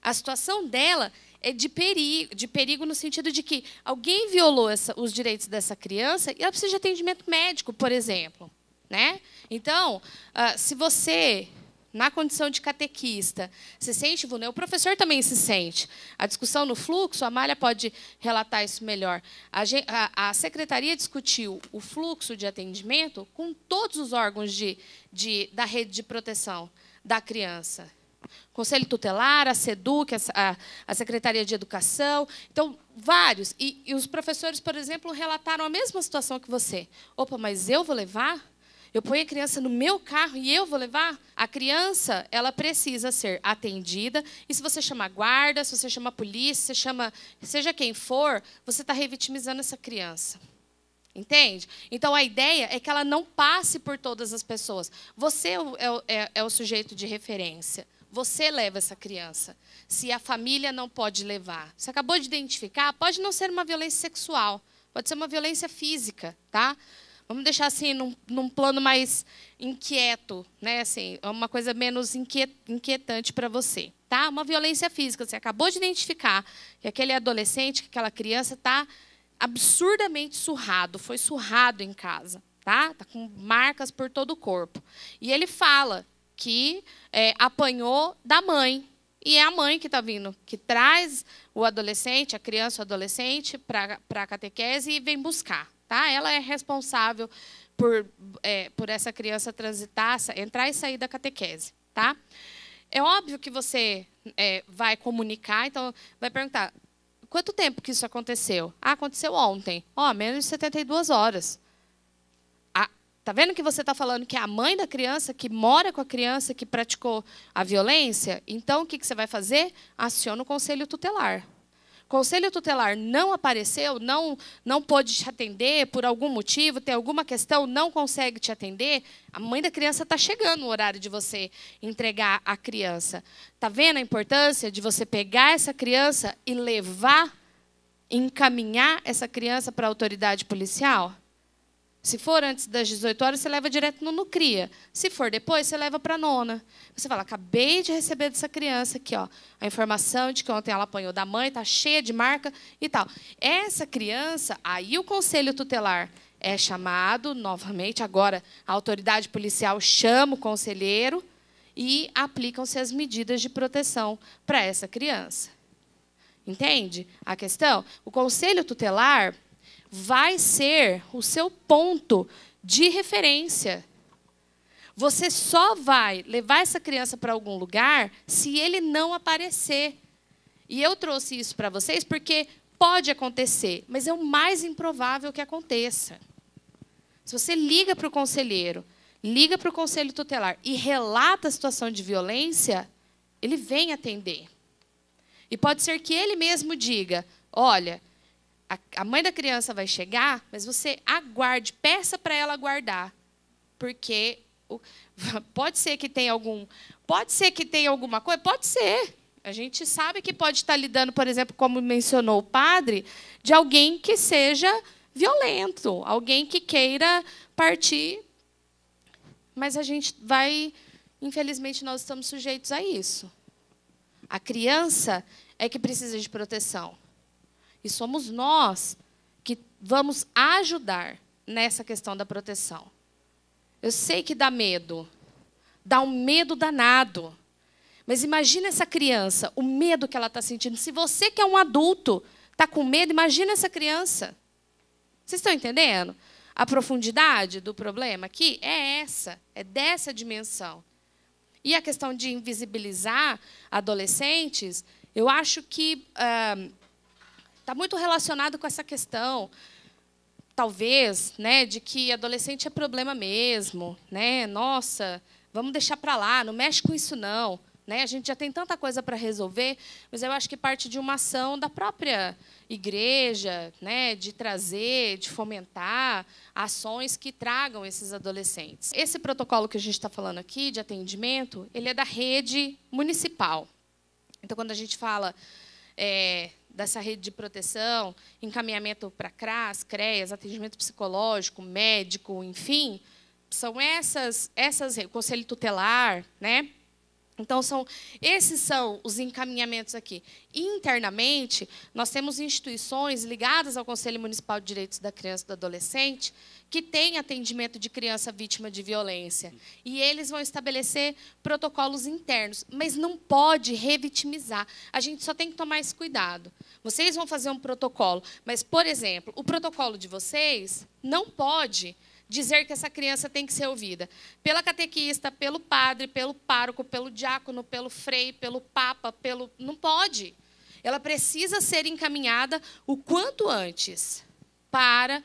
A situação dela é de perigo no sentido de que alguém violou os direitos dessa criança e ela precisa de atendimento médico, por exemplo. Né? Então, se você, na condição de catequista, se sente vulnerável, o professor também se sente. A discussão no fluxo, a Amália pode relatar isso melhor. A secretaria discutiu o fluxo de atendimento com todos os órgãos da rede de proteção da criança. Conselho Tutelar, a SEDUC, a Secretaria de Educação. Então, vários. E os professores, por exemplo, relataram a mesma situação que você. Opa, mas eu vou levar? Eu ponho a criança no meu carro e eu vou levar? A criança, ela precisa ser atendida. E se você chama guarda, se você chama polícia, seja quem for, você está revitimizando essa criança. Entende? Então, a ideia é que ela não passe por todas as pessoas. Você é o sujeito de referência. Você leva essa criança. Se a família não pode levar. Você acabou de identificar, pode não ser uma violência sexual. Pode ser uma violência física, tá? Vamos deixar assim num plano mais inquieto, né? Assim, uma coisa menos inquietante para você, tá? Uma violência física. Você acabou de identificar que aquele adolescente, que aquela criança está absurdamente surrado, foi surrado em casa, tá? Tá com marcas por todo o corpo. E ele fala que apanhou da mãe. E é a mãe que está vindo, que traz o adolescente, a criança ou adolescente, para a catequese e vem buscar. Tá? Ela é responsável por essa criança transitar, entrar e sair da catequese. Tá? É óbvio que você vai comunicar, então vai perguntar, quanto tempo que isso aconteceu? Aconteceu ontem. Menos de 72 horas. Está vendo que você está falando que é a mãe da criança, que mora com a criança, que praticou a violência? Então, o que você vai fazer? Aciona o conselho tutelar. O conselho tutelar não apareceu, não pôde te atender por algum motivo, tem alguma questão, não consegue te atender, a mãe da criança está chegando no horário de você entregar a criança. Está vendo a importância de você pegar essa criança e levar, encaminhar essa criança para a autoridade policial? Se for antes das 18 horas, você leva direto no NUCRIA. Se for depois, você leva para a nona. Você fala, acabei de receber dessa criança aqui, ó, a informação de que ontem ela apanhou da mãe, está cheia de marca e tal. Essa criança, aí o conselho tutelar é chamado novamente. Agora, a autoridade policial chama o conselheiro e aplicam-se as medidas de proteção para essa criança. Entende a questão? O conselho tutelar vai ser o seu ponto de referência. Você só vai levar essa criança para algum lugar se ele não aparecer. E eu trouxe isso para vocês porque pode acontecer, mas é o mais improvável que aconteça. Se você liga para o conselheiro, liga para o conselho tutelar e relata a situação de violência, ele vem atender. E pode ser que ele mesmo diga, olha, a mãe da criança vai chegar, mas você aguarde, peça para ela aguardar, porque pode ser que tenha alguma coisa, pode ser. A gente sabe que pode estar lidando, por exemplo, como mencionou o padre, de alguém que seja violento, alguém que queira partir. Mas a gente vai, infelizmente, nós estamos sujeitos a isso. A criança é que precisa de proteção. E somos nós que vamos ajudar nessa questão da proteção. Eu sei que dá medo. Dá um medo danado. Mas imagina essa criança, o medo que ela está sentindo. Se você que é um adulto está com medo, imagina essa criança. Vocês estão entendendo? A profundidade do problema aqui é essa, é dessa dimensão. E a questão de invisibilizar adolescentes, eu acho que está muito relacionado com essa questão, talvez, né, de que adolescente é problema mesmo, né? Nossa, vamos deixar para lá, não mexe com isso não, né? A gente já tem tanta coisa para resolver, mas eu acho que parte de uma ação da própria igreja, né, de trazer, de fomentar ações que tragam esses adolescentes. Esse protocolo que a gente está falando aqui de atendimento, ele é da rede municipal. Então, quando a gente fala dessa rede de proteção, encaminhamento para CRAS, CREAS, atendimento psicológico, médico, enfim, são essas o conselho tutelar, né? Então, esses são os encaminhamentos aqui. Internamente, nós temos instituições ligadas ao Conselho Municipal de Direitos da Criança e do Adolescente que têm atendimento de criança vítima de violência. E eles vão estabelecer protocolos internos, mas não pode revitimizar. A gente só tem que tomar esse cuidado. Vocês vão fazer um protocolo, mas, por exemplo, o protocolo de vocês não pode dizer que essa criança tem que ser ouvida pela catequista, pelo padre, pelo pároco, pelo diácono, pelo frei, pelo papa, não pode. Ela precisa ser encaminhada o quanto antes para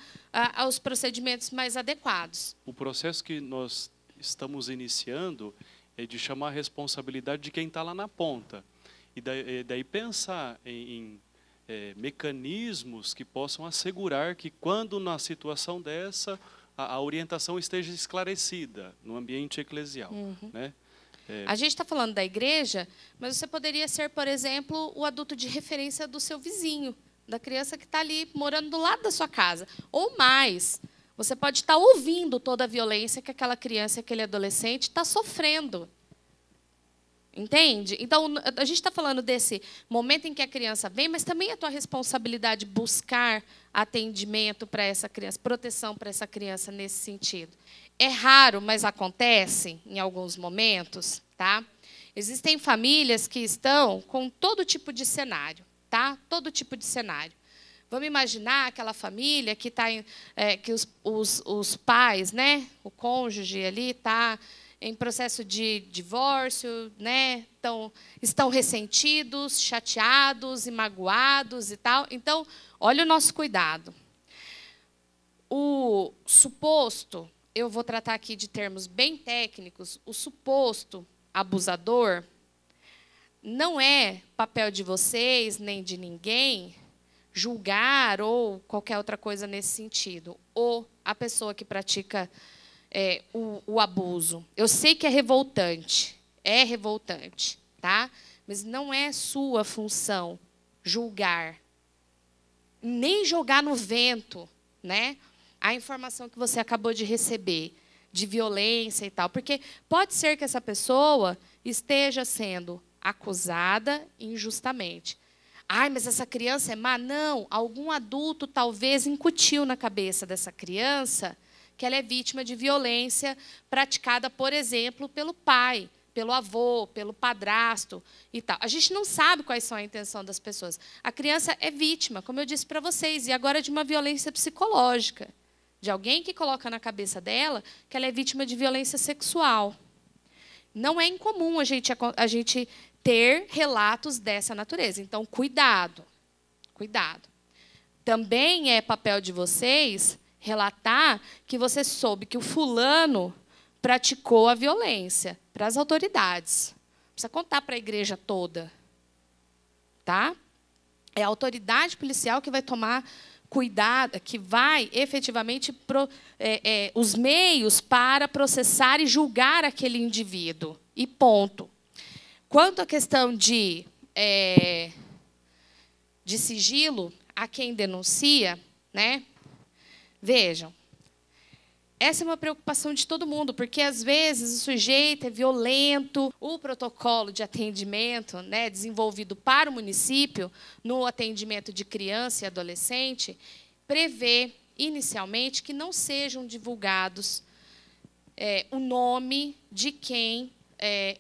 os procedimentos mais adequados. O processo que nós estamos iniciando é de chamar a responsabilidade de quem está lá na ponta. E daí pensar em mecanismos que possam assegurar que, quando na situação dessa, a orientação esteja esclarecida no ambiente eclesial. Né? A gente está falando da igreja, mas você poderia ser, por exemplo, o adulto de referência do seu vizinho, da criança que está ali morando do lado da sua casa. Ou mais, você pode estar ouvindo toda a violência que aquela criança, aquele adolescente está sofrendo. Entende? Então, a gente está falando desse momento em que a criança vem, mas também é a tua responsabilidade buscar atendimento para essa criança, proteção para essa criança nesse sentido. É raro, mas acontece em alguns momentos, tá? Existem famílias que estão com todo tipo de cenário, tá? Todo tipo de cenário. Vamos imaginar aquela família que está que os pais, né, o cônjuge ali está em processo de divórcio, né? Estão ressentidos, chateados e magoados e tal. Então, olha o nosso cuidado. O suposto, eu vou tratar aqui de termos bem técnicos, o suposto abusador não é papel de vocês, nem de ninguém, julgar ou qualquer outra coisa nesse sentido. Ou a pessoa que pratica o abuso. Eu sei que é revoltante, tá? Mas não é sua função julgar, nem jogar no vento, né, a informação que você acabou de receber de violência e tal, porque pode ser que essa pessoa esteja sendo acusada injustamente. Ai, mas essa criança é má? Não, algum adulto talvez incutiu na cabeça dessa criança que ela é vítima de violência praticada, por exemplo, pelo pai, pelo avô, pelo padrasto e tal. A gente não sabe quais são a intenção das pessoas. A criança é vítima, como eu disse para vocês, e agora de uma violência psicológica, de alguém que coloca na cabeça dela que ela é vítima de violência sexual. Não é incomum a gente ter relatos dessa natureza. Então, cuidado, cuidado. Também é papel de vocês relatar que você soube que o fulano praticou a violência para as autoridades. Não precisa contar para a igreja toda. Tá? É a autoridade policial que vai tomar cuidado, que vai efetivamente os meios para processar e julgar aquele indivíduo. E ponto. Quanto à questão de sigilo, a quem denuncia, né? Vejam, essa é uma preocupação de todo mundo, porque, às vezes, o sujeito é violento. O protocolo de atendimento, né, desenvolvido para o município, no atendimento de criança e adolescente, prevê, inicialmente, que não sejam divulgados o nome de quem,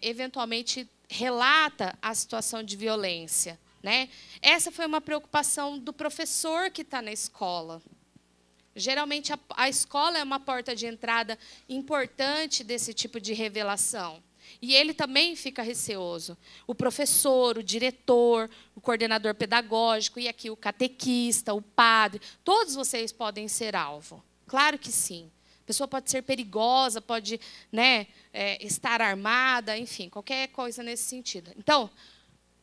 eventualmente, relata a situação de violência. Né? Essa foi uma preocupação do professor que está na escola. Geralmente, a escola é uma porta de entrada importante desse tipo de revelação. E ele também fica receoso. O professor, o diretor, o coordenador pedagógico, e aqui o catequista, o padre, todos vocês podem ser alvo. Claro que sim. A pessoa pode ser perigosa, pode, né, estar armada, enfim, qualquer coisa nesse sentido. Então,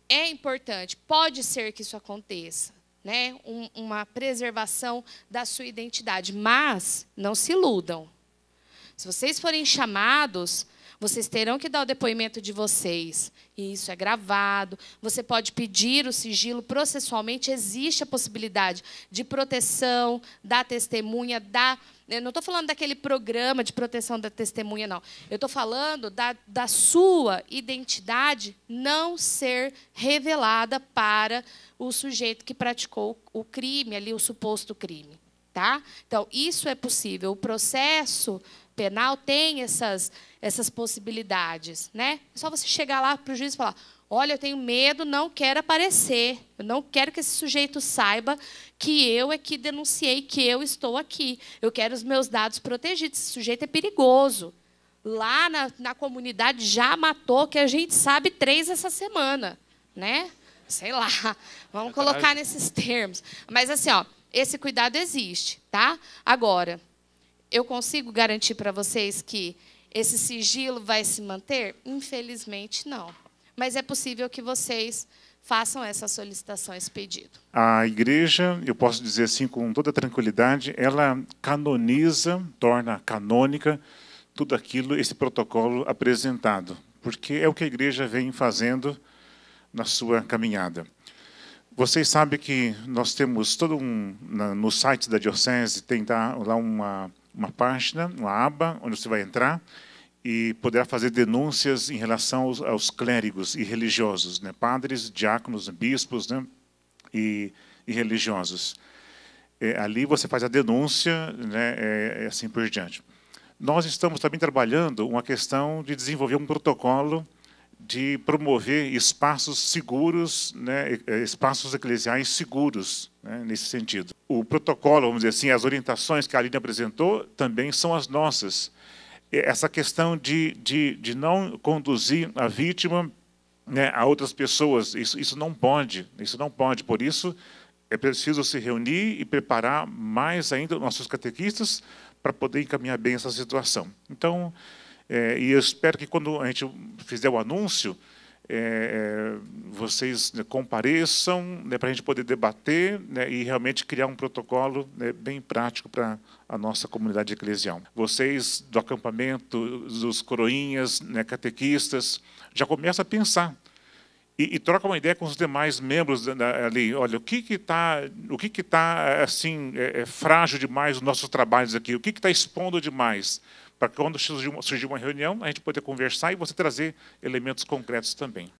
é importante, pode ser que isso aconteça, né? Uma preservação da sua identidade, mas não se iludam. Se vocês forem chamados, vocês terão que dar o depoimento de vocês. E isso é gravado. Você pode pedir o sigilo processualmente. Existe a possibilidade de proteção da testemunha, eu não estou falando daquele programa de proteção da testemunha, não. Eu estou falando da sua identidade não ser revelada para o sujeito que praticou o crime, ali, o suposto crime. Tá? Então, isso é possível. O processo penal tem essas possibilidades. Né? É só você chegar lá para o juiz e falar: olha, eu tenho medo, não quero aparecer. Eu não quero que esse sujeito saiba que eu é que denunciei, que eu estou aqui. Eu quero os meus dados protegidos. Esse sujeito é perigoso. Lá na comunidade já matou, que a gente sabe, 3 essa semana. Né? Sei lá, vamos colocar nesses termos. Mas, assim, ó, esse cuidado existe. Tá? Agora, eu consigo garantir para vocês que esse sigilo vai se manter? Infelizmente, não. Mas é possível que vocês façam essa solicitação, esse pedido. A igreja, eu posso dizer assim com toda tranquilidade, ela canoniza, torna canônica tudo aquilo, esse protocolo apresentado, porque é o que a igreja vem fazendo na sua caminhada. Vocês sabem que nós temos todo no site da diocese tem lá uma página, uma aba, onde você vai entrar e poderá fazer denúncias em relação aos clérigos e religiosos, né? Padres, diáconos, bispos, né? e religiosos. Ali você faz a denúncia, né? Assim por diante. Nós estamos também trabalhando uma questão de desenvolver um protocolo de promover espaços seguros, né? Espaços eclesiais seguros, né? Nesse sentido. O protocolo, vamos dizer assim, as orientações que a Aline apresentou também são as nossas. Essa questão de não conduzir a vítima, né, a outras pessoas, isso não pode, Por isso, é preciso se reunir e preparar mais ainda nossos catequistas para poder encaminhar bem essa situação. Então, e eu espero que quando a gente fizer o anúncio, vocês, né, compareçam, né, para a gente poder debater, né, e realmente criar um protocolo, né, bem prático para a nossa comunidade eclesial. Vocês do acampamento, dos coroinhas, né, catequistas, já começam a pensar e trocam uma ideia com os demais membros ali. Olha, o que está assim frágil demais nos nossos trabalhos aqui? O que está expondo demais? Para quando surgir uma reunião, a gente poder conversar e você trazer elementos concretos também.